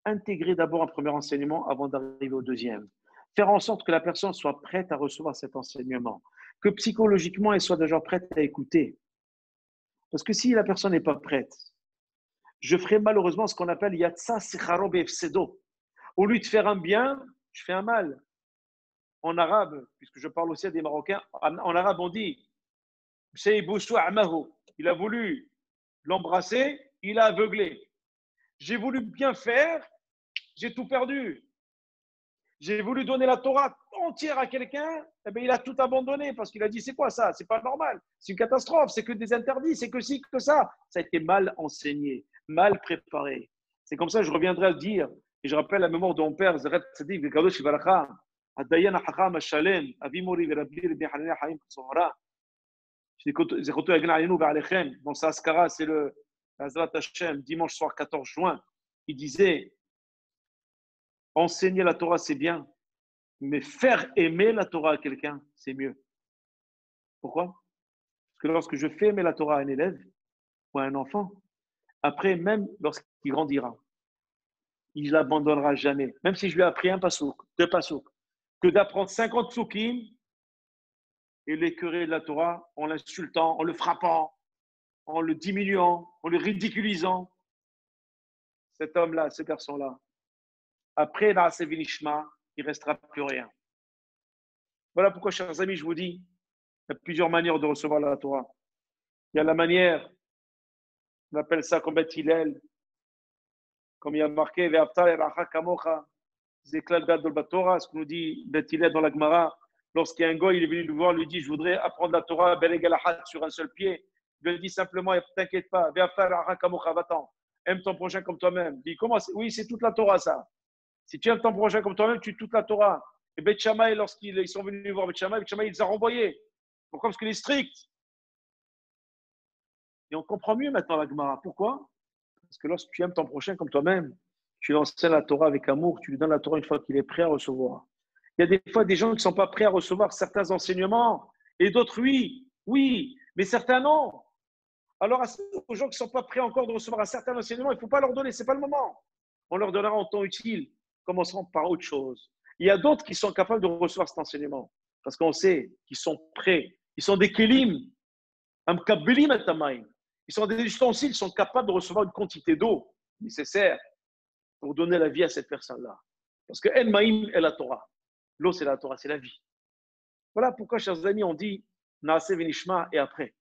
Intégrer d'abord un premier enseignement avant d'arriver au deuxième. Faire en sorte que la personne soit prête à recevoir cet enseignement, que psychologiquement elle soit déjà prête à écouter. Parce que si la personne n'est pas prête, je ferai malheureusement ce qu'on appelle Yatsa Secharo Befsedo. Au lieu de faire un bien, je fais un mal. En arabe, puisque je parle aussi à des Marocains, en arabe on dit il a voulu l'embrasser, il a aveuglé. J'ai voulu bien faire, j'ai tout perdu. J'ai voulu donner la Torah entière à quelqu'un, eh bien, il a tout abandonné parce qu'il a dit c'est quoi ça? C'est pas normal, c'est une catastrophe, c'est que des interdits, c'est que ci, que ça. Ça a été mal enseigné, mal préparé. C'est comme ça que je reviendrai à dire, et je rappelle la mémoire de mon père, Zeret Tzadik, Vekadosh Ivaracha, Adayan Hacham Shalem, Avimori Verabli Rabbi Hanania Haim Tzora. Dans sa askara, c'est le Hazrat Hashem, dimanche soir 14 juin, il disait, enseigner la Torah, c'est bien, mais faire aimer la Torah à quelqu'un, c'est mieux. Pourquoi? Parce que lorsque je fais aimer la Torah à un élève ou à un enfant, après, même lorsqu'il grandira, il ne l'abandonnera jamais. Même si je lui ai appris un pasouk, deux pasouks, que d'apprendre 50 psukim et l'écœurer de la Torah en l'insultant, en le frappant, en le diminuant, en le ridiculisant. Cet homme-là, ce garçon-là, après la Sevinishma, il ne restera plus rien. Voilà pourquoi, chers amis, je vous dis, il y a plusieurs manières de recevoir la Torah. Il y a la manière, on appelle ça comme Beth Hillel, comme il y a marqué, ce qu'on nous dit Beth Hillel dans la Gemara, lorsqu'il y a un gars, il est venu nous voir, il lui dit, je voudrais apprendre la Torah sur un seul pied. Il lui dit simplement, t'inquiète pas, va-t'en, aime ton prochain comme toi-même. Il dit, comment? Oui, c'est toute la Torah, ça. Si tu aimes ton prochain comme toi-même, tu es toute la Torah. Et Beth Shammai, lorsqu'ils sont venus voir Beth Shammai, il les a renvoyés. Pourquoi? Parce qu'il est strict. Et on comprend mieux maintenant la Gemara. Pourquoi? Parce que lorsque tu aimes ton prochain comme toi-même, tu lui enseignes la Torah avec amour, tu lui donnes la Torah une fois qu'il est prêt à recevoir. Il y a des fois des gens qui ne sont pas prêts à recevoir certains enseignements, et d'autres oui, oui, mais certains non. Alors aux gens qui ne sont pas prêts encore de recevoir un certain enseignement, il ne faut pas leur donner, ce n'est pas le moment. On leur donnera en temps utile. Commenceront par autre chose. Il y a d'autres qui sont capables de recevoir cet enseignement, parce qu'on sait qu'ils sont prêts. Ils sont des kelim, ils sont des ustensiles, ils sont capables de recevoir une quantité d'eau nécessaire pour donner la vie à cette personne-là. Parce que El Maïm est la Torah. L'eau, c'est la Torah, c'est la vie. Voilà pourquoi, chers amis, on dit Naase Venishma et après.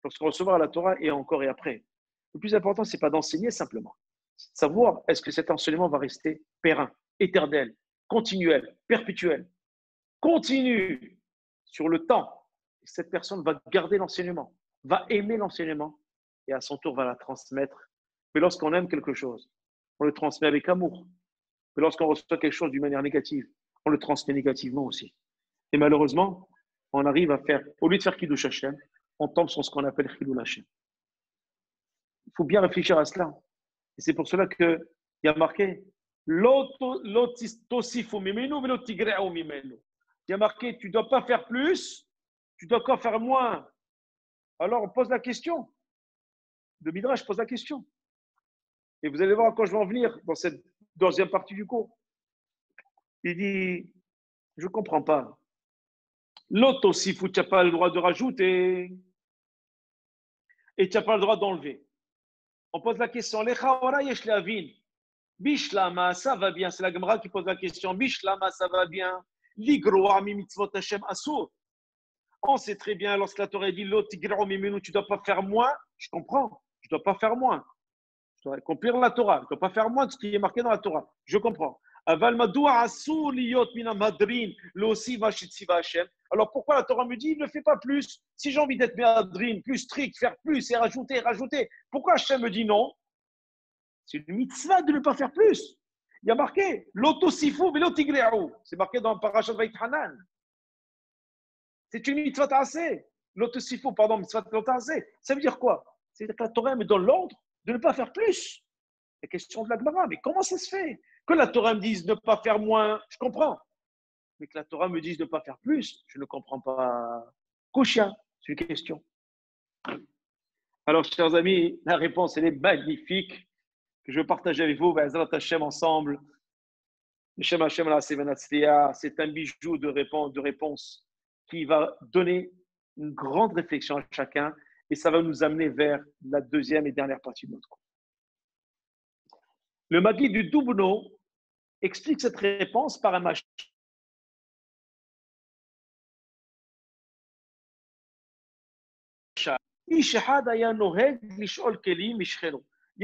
Lorsqu'on recevra la Torah et encore et après. Le plus important, ce n'est pas d'enseigner simplement. C'est de savoir est-ce que cet enseignement va rester périn, éternel, continuel, perpétuel, continu sur le temps. Et cette personne va garder l'enseignement, va aimer l'enseignement et à son tour va la transmettre. Mais lorsqu'on aime quelque chose, on le transmet avec amour. Mais lorsqu'on reçoit quelque chose d'une manière négative, on le transmet négativement aussi. Et malheureusement, on arrive à faire, au lieu de faire Kiddush Hashem, on tombe sur ce qu'on appelle Chilul Hashem. Il faut bien réfléchir à cela. Et c'est pour cela qu'il y a marqué il y a marqué, tu ne dois pas faire plus, tu dois pas faire moins. Alors on pose la question. Le Midrash pose la question. Et vous allez voir quand je vais en venir dans cette deuxième partie du cours. Il dit, je ne comprends pas. L'autosifou, tu n'as pas le droit de rajouter et tu n'as pas le droit d'enlever. On pose la question, Bishlama, ça va bien. C'est la Gemara qui pose la question. Bishlama, ça va bien. Ligroa mi mitzvot Hashem asur. On sait très bien, lorsque la Torah dit l'autre, tu ne dois pas faire moins. Je comprends. Je ne dois pas faire moins. Je dois accomplir la Torah. Je ne dois pas faire moins de ce qui est marqué dans la Torah. Je comprends. Alors pourquoi la Torah me dit ne fais pas plus? Si j'ai envie d'être madrin, plus strict, faire plus et rajouter, rajouter, pourquoi Hashem me dit non? C'est une mitzvah de ne pas faire plus. Il y a marqué l'autosifou velotigreau. C'est marqué dans le parashat Vaïthanan. C'est une mitzvah tassé. L'autosifou, pardon, mitzvah tassé. Ça veut dire quoi? C'est-à-dire que la Torah me donne l'ordre de ne pas faire plus. La question de la Gemara, mais comment ça se fait? Que la Torah me dise de ne pas faire moins, je comprends. Mais que la Torah me dise de ne pas faire plus, je ne comprends pas. Kouchia, c'est une question. Alors, chers amis, la réponse, elle est magnifique. Que je veux partager avec vous, Be'ezrat Hashem ensemble. C'est un bijou de réponse qui va donner une grande réflexion à chacun et ça va nous amener vers la deuxième et dernière partie de notre cours. Le Magid du Dubno explique cette réponse par un machal. Il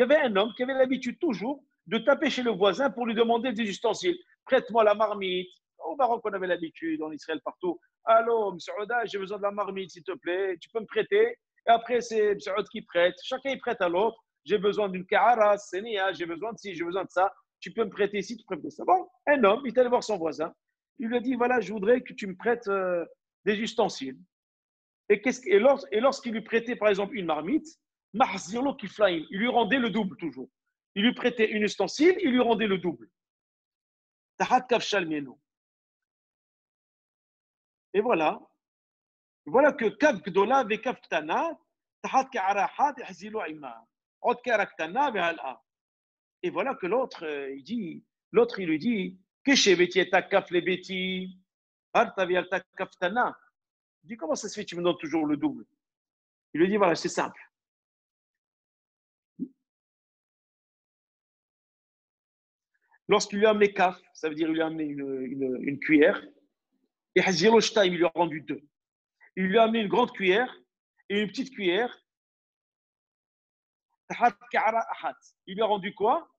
y avait un homme qui avait l'habitude toujours de taper chez le voisin pour lui demander des ustensiles. Prête-moi la marmite. Au Maroc, on avait l'habitude, en Israël, partout. Allô, M. Ouda, j'ai besoin de la marmite, s'il te plaît. Tu peux me prêter? Et après, c'est M. Ouda qui prête. Chacun il prête à l'autre. J'ai besoin d'une kahara, sénia, j'ai besoin de ci, j'ai besoin de ça. Tu peux me prêter ici, tu peux me prêter ça. Bon, un homme, il est allé voir son voisin. Il lui a dit, voilà, je voudrais que tu me prêtes des ustensiles. Et lorsqu'il lui prêtait, par exemple, une marmite, Mahzirlo kiflaim. Il lui rendait le double toujours. Il lui prêtait une ustensile, il lui rendait le double. Tahat kafshal mieno. Et voilà. Voilà que Kav Gdola ve Kav Ktana, Tahat Ka'arahat, Ihzilu Ima. Od Karaktana ve Hal'a. Et voilà que l'autre, il lui dit, Kesheveti et Kaf le Beti, Harta ve Alta Kaftana. Il dit, comment ça se fait que tu me donnes toujours le double? Il lui dit, voilà, c'est simple. Lorsqu'il lui a amené Kaf, ça veut dire qu'il lui a amené une cuillère, et Ihzilu Shta, il lui a rendu deux. Il lui a amené une grande cuillère et une petite cuillère. Il lui a rendu quoi?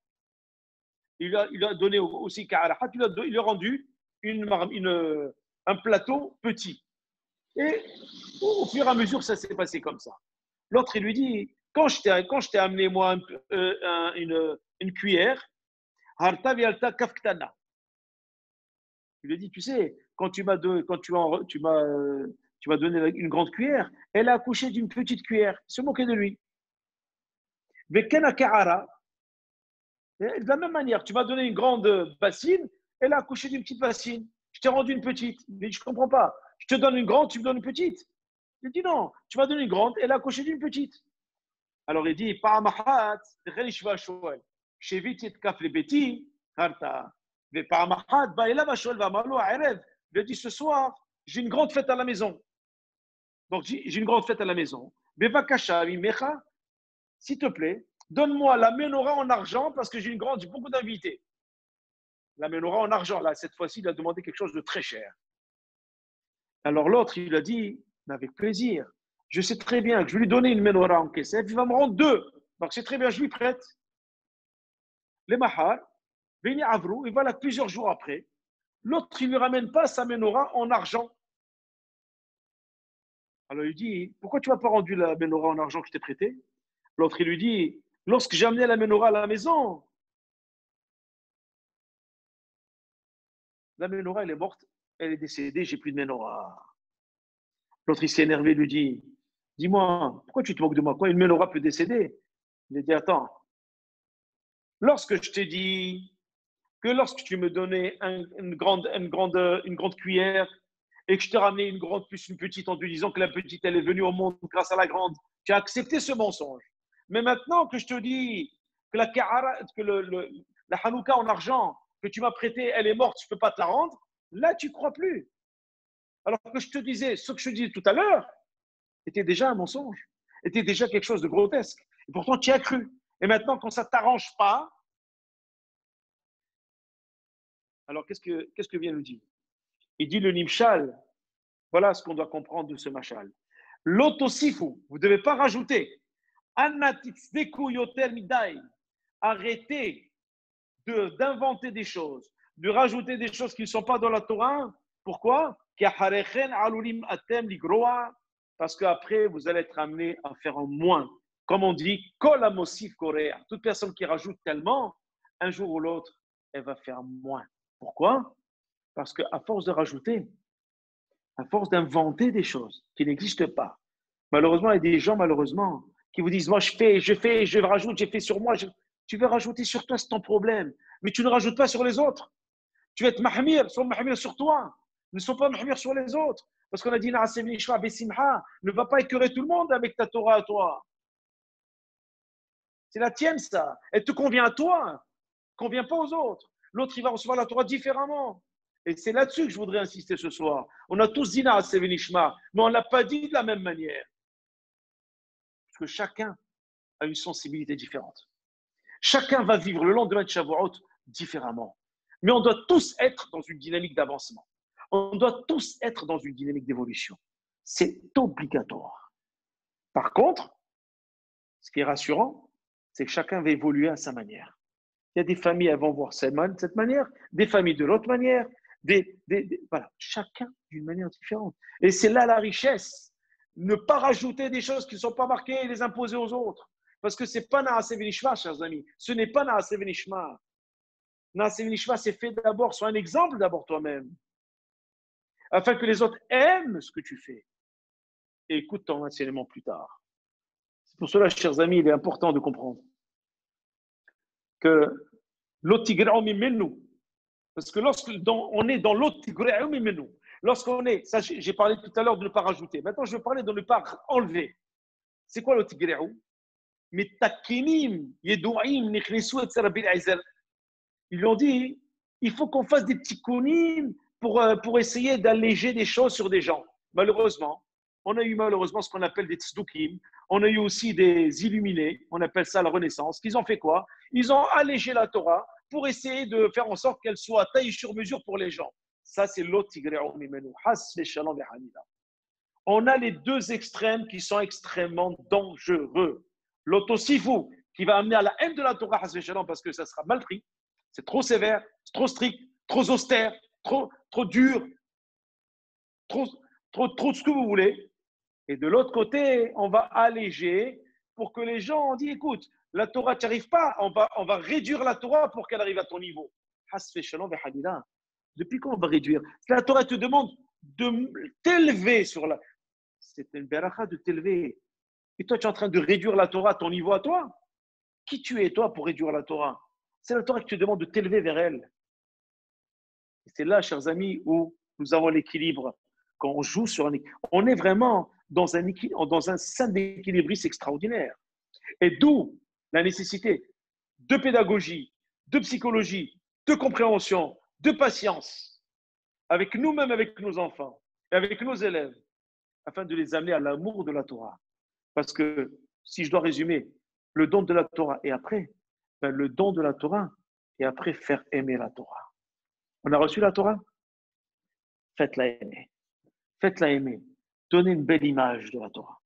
Il lui a donné aussi Ka'arahat, il lui a rendu un plateau petit. Et au fur et à mesure, ça s'est passé comme ça. L'autre, il lui dit, quand je t'ai amené, moi, une cuillère, Harta vialta kafktana. Il lui dit, tu sais, quand tu m'as donné une grande cuillère, elle a accouché d'une petite cuillère. Il se moquait de lui. Vekena Ka'ara. De la même manière, tu m'as donné une grande bassine, elle a accouché d'une petite bassine. Je t'ai rendu une petite. Mais je ne comprends pas. Je te donne une grande, tu me donnes une petite. Il dit non, tu m'as donné une grande, elle a accouché d'une petite. Alors il dit, Paramahat, Shevit kaf le beti, Harta. Mais Paramahat, Baila Vashol Vamalo Arev. Il dit ce soir, j'ai une grande fête à la maison. Donc j'ai une grande fête à la maison. Bevakasha, Mecha, s'il te plaît, donne-moi la menorah en argent parce que j'ai beaucoup d'invités. La menorah en argent, là, cette fois-ci, il a demandé quelque chose de très cher. Alors l'autre, il a dit, avec plaisir, je sais très bien que je vais lui donner une menorah en kesef, il va me rendre deux. Donc c'est très bien, je lui prête. Les mahar, Beni Avrou, et voilà, plusieurs jours après, l'autre, il ne lui ramène pas sa menorah en argent. Alors il dit, pourquoi tu ne m'as pas rendu la menorah en argent que je t'ai prêtée? L'autre, il lui dit, lorsque j'ai amené la menorah à la maison, la menorah, elle est morte, elle est décédée, j'ai plus de menorah. L'autre, il s'est énervé, lui dit, dis-moi, pourquoi tu te moques de moi? Quoi, une menorah peut décéder? Il a dit, attends, lorsque je t'ai dit que lorsque tu me donnais une grande cuillère et que je t'ai ramené une grande plus une petite en te disant que la petite, elle est venue au monde grâce à la grande, tu as accepté ce mensonge. Mais maintenant que je te dis que la Hanouka en argent que tu m'as prêtée, elle est morte, je ne peux pas te la rendre, là, tu ne crois plus. Alors que je te disais, ce que je te disais tout à l'heure, était déjà un mensonge, était déjà quelque chose de grotesque. Et pourtant, tu y as cru. Et maintenant, quand ça ne t'arrange pas, alors qu'est-ce que vient nous dire? Il dit le Nimshal, voilà ce qu'on doit comprendre de ce Machal. L'autosifu, vous ne devez pas rajouter. Arrêtez d'inventer des choses, de rajouter des choses qui ne sont pas dans la Torah. Pourquoi? Parce qu'après, vous allez être amené à faire en moins. Comme on dit, toute personne qui rajoute tellement, un jour ou l'autre, elle va faire moins. Pourquoi? Parce qu'à force de rajouter, à force d'inventer des choses qui n'existent pas, malheureusement, il y a des gens, malheureusement, qui vous disent, moi, je rajoute, j'ai fait sur moi. Tu veux rajouter sur toi, c'est ton problème. Mais tu ne rajoutes pas sur les autres. Tu vas être mahmir sur toi. Ne sois pas mahmir sur les autres. Parce qu'on a dit, ne va pas écœurer tout le monde avec ta Torah à toi. C'est la tienne, ça. Elle te convient à toi. Elle ne convient pas aux autres. L'autre, il va recevoir la Torah différemment. Et c'est là-dessus que je voudrais insister ce soir. On a tous dit Naaseh V'Nishma, mais on ne l'a pas dit de la même manière. Parce que chacun a une sensibilité différente. Chacun va vivre le lendemain de Shavuot différemment. Mais on doit tous être dans une dynamique d'avancement. On doit tous être dans une dynamique d'évolution. C'est obligatoire. Par contre, ce qui est rassurant, c'est que chacun va évoluer à sa manière. Il y a des familles qui vont voir de cette manière, des familles de l'autre manière, voilà, chacun d'une manière différente. Et c'est là la richesse. Ne pas rajouter des choses qui ne sont pas marquées et les imposer aux autres. Parce que ce n'est pas Naaseh V'Nishma, chers amis. Ce n'est pas Naaseh V'Nishma. Naaseh V'Nishma, c'est fait d'abord, sois un exemple d'abord toi-même. Afin que les autres aiment ce que tu fais. Et écoute ton enseignement plus tard. Pour cela, chers amis, il est important de comprendre que l'otigra'u mimenu, parce que on est dans l'otigra'u mimenu, lorsqu'on est, ça j'ai parlé tout à l'heure de ne pas rajouter, maintenant je vais parler de ne pas enlever. C'est quoi l'otigra'u? Mitakinim, yedu'im, nikhlisu, etc. Ils lui ont dit, il faut qu'on fasse des petits kounim pour essayer d'alléger des choses sur des gens. Malheureusement, on a eu malheureusement ce qu'on appelle des tzdukim. On a eu aussi des illuminés, on appelle ça la Renaissance. Ils ont fait quoi? Ils ont allégé la Torah pour essayer de faire en sorte qu'elle soit taillée sur mesure pour les gens. Ça, c'est l'autre tigre'u mimenu. On a les deux extrêmes qui sont extrêmement dangereux. L'autosifou, qui va amener à la haine de la Torah, parce que ça sera mal pris. C'est trop sévère, c'est trop strict, trop austère, trop dur, trop de ce que vous voulez. Et de l'autre côté, on va alléger pour que les gens ont dit, écoute, la Torah, tu n'y arrives pas, on va réduire la Torah pour qu'elle arrive à ton niveau. Depuis quand on va réduire? La Torah te demande de t'élever sur la... C'est une beracha de t'élever. Et toi, tu es en train de réduire la Torah à ton niveau à toi? Qui tu es, toi, pour réduire la Torah? C'est la Torah qui te demande de t'élever vers elle. Et c'est là, chers amis, où nous avons l'équilibre. Quand on joue sur un équilibre, on est vraiment dans un sein d'équilibriste extraordinaire. Et d'où la nécessité de pédagogie, de psychologie, de compréhension, de patience, avec nous-mêmes, avec nos enfants, et avec nos élèves, afin de les amener à l'amour de la Torah. Parce que, si je dois résumer, le don de la Torah et après, le don de la Torah et après faire aimer la Torah. On a reçu la Torah? Faites-la aimer. Faites-la aimer. Donnez une belle image de la Torah.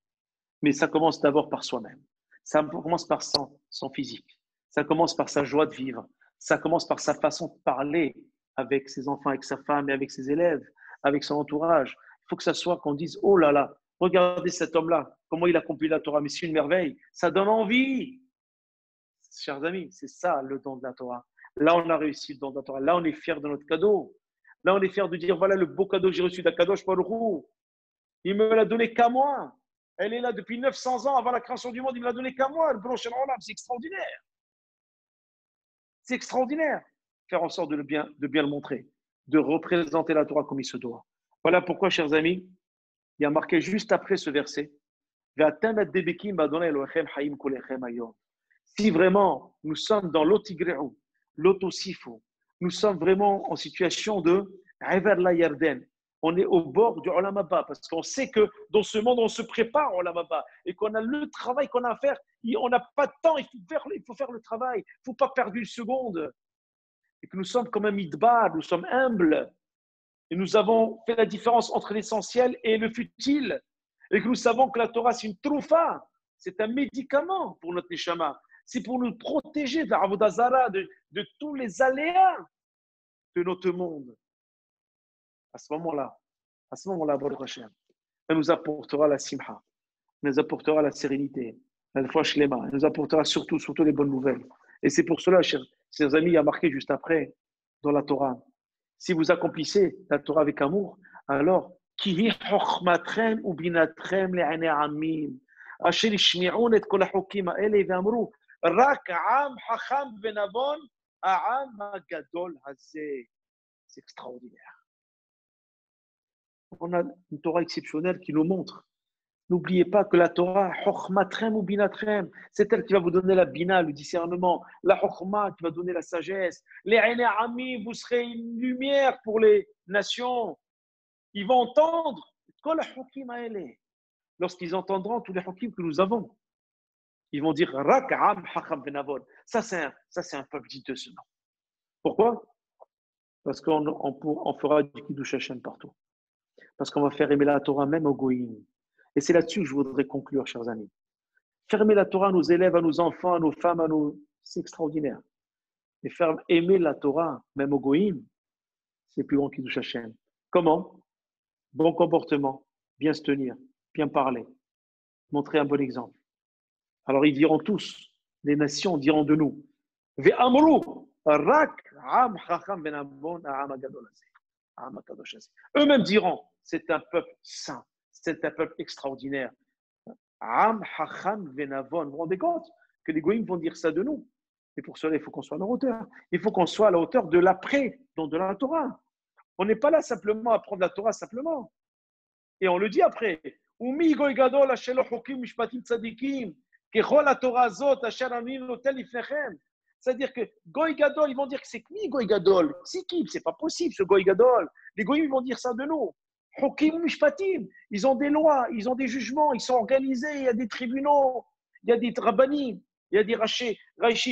Mais ça commence d'abord par soi-même. Ça commence par son physique. Ça commence par sa joie de vivre. Ça commence par sa façon de parler avec ses enfants, avec sa femme et avec ses élèves, avec son entourage. Il faut que ça soit qu'on dise, oh là là, regardez cet homme-là, comment il accomplit la Torah, mais c'est une merveille. Ça donne envie. Chers amis, c'est ça le don de la Torah. Là, on a réussi le don de la Torah. Là, on est fiers de notre cadeau. Là, on est fiers de dire, voilà le beau cadeau que j'ai reçu d'Akadosh Baruch Hu. Il me l'a donné qu'à moi. Elle est là depuis 900 ans avant la création du monde. Il me l'a donné qu'à moi. Le blanc c'est extraordinaire. C'est extraordinaire. Faire en sorte de bien le montrer, de représenter la Torah comme il se doit. Voilà pourquoi, chers amis, il y a marqué juste après ce verset, si vraiment nous sommes dans l'otigreu, l'autosifu, nous sommes vraiment en situation de la Yarden. On est au bord du Olam Haba parce qu'on sait que dans ce monde, on se prépare au Olam Haba et qu'on a le travail qu'on a à faire. On n'a pas de temps, il faut faire le travail. Il ne faut pas perdre une seconde. Et que nous sommes comme un midbar, nous sommes humbles. Et nous avons fait la différence entre l'essentiel et le futile. Et que nous savons que la Torah, c'est une troufa. C'est un médicament pour notre neshama. C'est pour nous protéger de la avodah zara, de tous les aléas de notre monde. À ce moment-là, Baruch Hashem, elle nous apportera la simha, elle nous apportera la sérénité, la foi shlema, elle nous apportera surtout les bonnes nouvelles. Et c'est pour cela, chers amis, il y a marqué juste après dans la Torah, si vous accomplissez la Torah avec amour, alors kihi chokhmatrem ou binatrem le'anei amim, asher yishmi'un et kol hachokim ha'ele ve'amru, rak am hacham venavon ha'am hagadol hazeh. C'est extraordinaire. On a une Torah exceptionnelle qui nous montre. N'oubliez pas que la Torah, chokhmatrem ou binatrem, c'est elle qui va vous donner la bina, le discernement, la chokhma qui va donner la sagesse. Les aînés amis, vous serez une lumière pour les nations. Ils vont entendre lorsqu'ils entendront tous les hakim que nous avons. Ils vont dire Rak'am hacham benavon. Ça, c'est un peuple dit de ce nom. Pourquoi? Parce qu'on fera du Kiddush Hashem partout. Parce qu'on va faire aimer la Torah même au Goïm. Et c'est là-dessus que je voudrais conclure, chers amis. Faire aimer la Torah à nos élèves, à nos enfants, à nos femmes, c'est extraordinaire. Et faire aimer la Torah même au Goïm, c'est plus grand qu'Kiddush Hashem. Comment? Bon comportement, bien se tenir, bien parler, montrer un bon exemple. Alors ils diront tous, les nations diront de nous, eux-mêmes diront, c'est un peuple saint, c'est un peuple extraordinaire. Am hacham venavon. Vous vous rendez compte que les goïms vont dire ça de nous? Et pour cela, il faut qu'on soit à leur hauteur. Il faut qu'on soit à la hauteur de l'après, donc de la Torah. On n'est pas là simplement à prendre la Torah simplement. Et on le dit après. Umi goy gadol asher lo chokim mishpatim tzadikim. Kechol haTorah azot asher ani notel lifnechem. C'est-à-dire que goy gadol, ils vont dire que c'est qui goy gadol? C'est qui? C'est pas possible ce goy gadol. Les goyim ils vont dire ça de nous. Chokim mishpatim. Ils ont des lois, ils ont des jugements, ils sont organisés. Il y a des tribunaux, il y a des rabbanim, il y a des rachis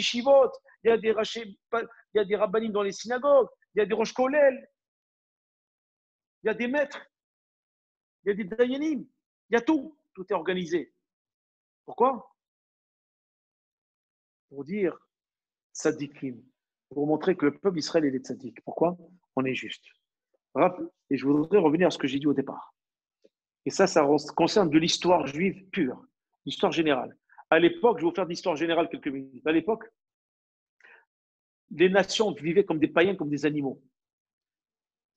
shivot, il y a des rachis, il y a des rabbanim dans les synagogues, il y a des rosh kolel, il y a des maîtres. Il y a des dayanim, il y a tout, tout est organisé. Pourquoi? Pour dire tzadikim, pour montrer que le peuple d'Israël est tzadik. Pourquoi? On est juste. Et je voudrais revenir à ce que j'ai dit au départ. Et ça concerne de l'histoire juive pure, l'histoire générale. À l'époque, je vais vous faire de l'histoire générale quelques minutes. À l'époque, les nations vivaient comme des païens, comme des animaux.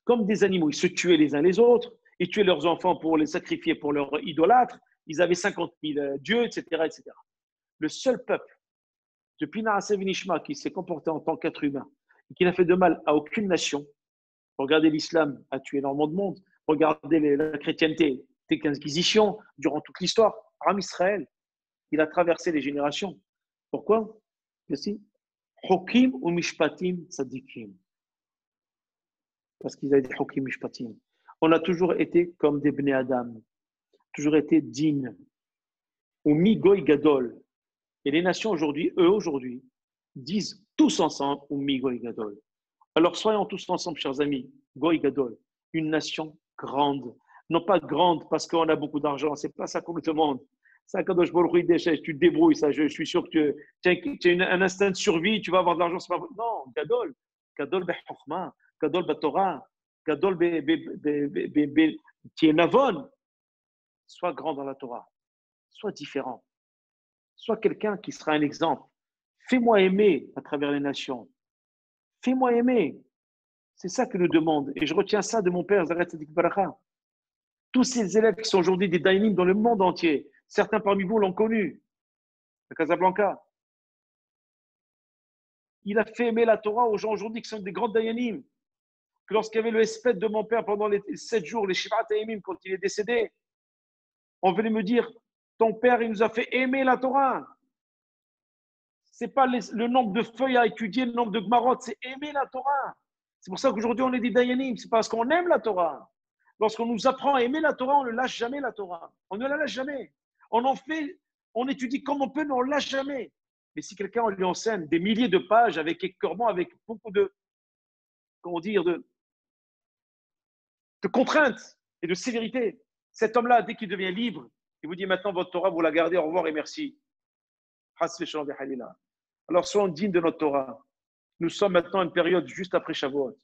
Comme des animaux, ils se tuaient les uns les autres. Ils tuaient leurs enfants pour les sacrifier pour leurs idolâtres. Ils avaient 50 000 dieux, etc., etc. Le seul peuple, depuis Naaseh Vinishma, qui s'est comporté en tant qu'être humain et qui n'a fait de mal à aucune nation, regardez l'islam a tué énormément de monde, regardez la chrétienté, les inquisitions, durant toute l'histoire, Ram Israël, il a traversé les générations. Pourquoi? Merci. Hokim ou Mishpatim Tzadikim. Parce qu'ils avaient des Hokim Mishpatim. On a toujours été comme des Bnei Adam, toujours été dignes. Ou Migoy Gadol. Et les nations aujourd'hui, aujourd'hui, disent tous ensemble ou Migoy Gadol. Alors soyons tous ensemble, chers amis, Goy Gadol, une nation grande. Non pas grande parce qu'on a beaucoup d'argent, c'est pas ça qu'on nous demande. Ça, Kadosh Baruch Hu, tu te débrouilles, ça, je suis sûr que tu as un instinct de survie, tu vas avoir de l'argent, c'est pas non, Gadol, Gadol Bechokma, Gadol Batorah, Gadol qui est Navon, sois grand dans la Torah, sois différent, sois quelqu'un qui sera un exemple. Fais-moi aimer à travers les nations. Fais-moi aimer. C'est ça que nous demande. Et je retiens ça de mon père, Zaret Tzadik Baracha. Tous ces élèves qui sont aujourd'hui des dayanim dans le monde entier, certains parmi vous l'ont connu, à Casablanca. Il a fait aimer la Torah aux gens aujourd'hui qui sont des grands dayanim. Que lorsqu'il y avait le espèce de mon père pendant les 7 jours, les Shivat Hayamim, quand il est décédé, on venait me dire, ton père, il nous a fait aimer la Torah. Ce n'est pas le nombre de feuilles à étudier, le nombre de gmarot, c'est aimer la Torah. C'est pour ça qu'aujourd'hui, on est des dayanim. C'est parce qu'on aime la Torah. Lorsqu'on nous apprend à aimer la Torah, on ne lâche jamais la Torah. On ne la lâche jamais. On en fait, on étudie comme on peut, mais on ne lâche jamais. Mais si quelqu'un lui enseigne des milliers de pages avec écœurement, avec beaucoup de, comment dire, de contraintes et de sévérité, cet homme-là, dès qu'il devient libre, il vous dit maintenant votre Torah, vous la gardez, au revoir et merci. Alors soyons dignes de notre Torah. Nous sommes maintenant à une période juste après Shavuot.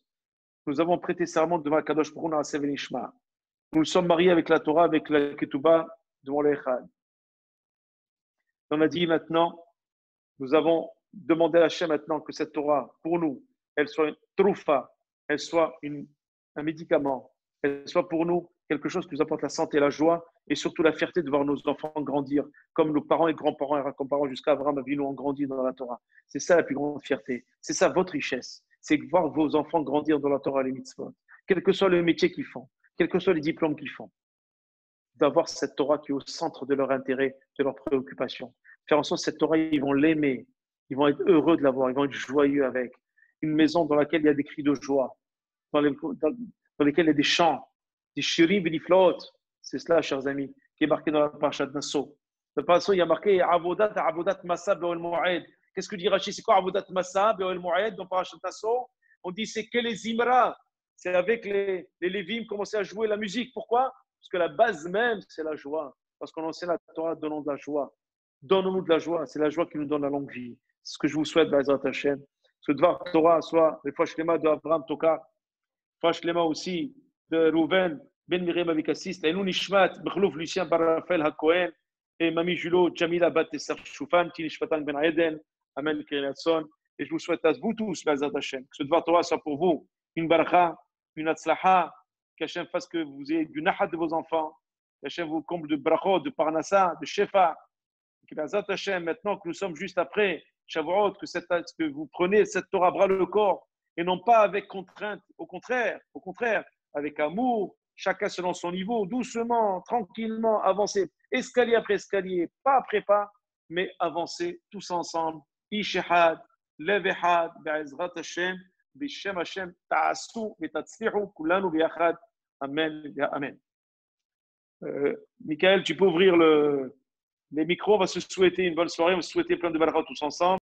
Nous avons prêté serment devant Kadosh Baruch Hu à Sevenishma. Nous nous sommes mariés avec la Torah, avec la Ketouba devant l'Echad. On a dit maintenant, nous avons demandé à Hachem maintenant que cette Torah, pour nous, elle soit une troufa, elle soit un médicament, elle soit pour nous quelque chose qui nous apporte la santé, la joie et surtout la fierté de voir nos enfants grandir comme nos parents et grands-parents et grands-parents jusqu'à Abraham Avinu ont grandi dans la Torah. C'est ça la plus grande fierté. C'est ça votre richesse. C'est voir vos enfants grandir dans la Torah et les mitzvot. Quel que soit le métier qu'ils font, quels que soient les diplômes qu'ils font, d'avoir cette Torah qui est au centre de leur intérêt, de leurs préoccupations. Faire en sorte que cette Torah, ils vont l'aimer, ils vont être heureux de l'avoir, ils vont être joyeux avec. Une maison dans laquelle il y a des cris de joie, dans lesquels il y a des chants, des shirim et des flottes. C'est cela, chers amis, qui est marqué dans la parasha de Nassau. Dans la parasha, il y a marqué Avodat Massa Be'ol Mo'ed. Qu'est-ce que dit Rashi? C'est quoi Avodat Massa Be'ol Mo'ed dans la parasha de Nassau? On dit c'est que les Imra. C'est avec les Lévim commencer à jouer la musique. Pourquoi? Parce que la base même, c'est la joie. Parce qu'on enseigne la Torah, donnons de la joie. Donnons-nous de la joie. C'est la joie qui nous donne la longue vie. C'est ce que je vous souhaite, B'ezrat Hashem. Ce Dvar Torah soit les Fashlema de Abraham Toka, Fashlema aussi de Rouven, Ben Miriam Avikassis, Lenou Nishmat, Bechlouf Lucien Barafel Hakohen, et Mami Julo, Jamila Bat Essar Choufan, Tinishpatan Ben Aeden, Amen Kirinatson. Et je vous souhaite à vous tous, B'ezrat Hashem, que ce Dvar Torah soit pour vous une baracha, une atzlaha, qu'Hachem fasse que vous ayez du nahat de vos enfants, Hachem vous comble de brachot, de parnassa, de shefa. Hachem, maintenant que nous sommes juste après Shavuot, que vous prenez cette Torah bras le corps et non pas avec contrainte, au contraire, avec amour, chacun selon son niveau, doucement, tranquillement, avancer, escalier après escalier, pas après pas, mais avancer tous ensemble. Ishehad, Levehad, Be'ezrat Hashem, Bishem Hashem, Ta'asu, Vetatzlihu, Kulanu Biachad. Amen, Amen. Michael, tu peux ouvrir les micros. On va se souhaiter une bonne soirée. On va se souhaiter plein de barakot tous ensemble.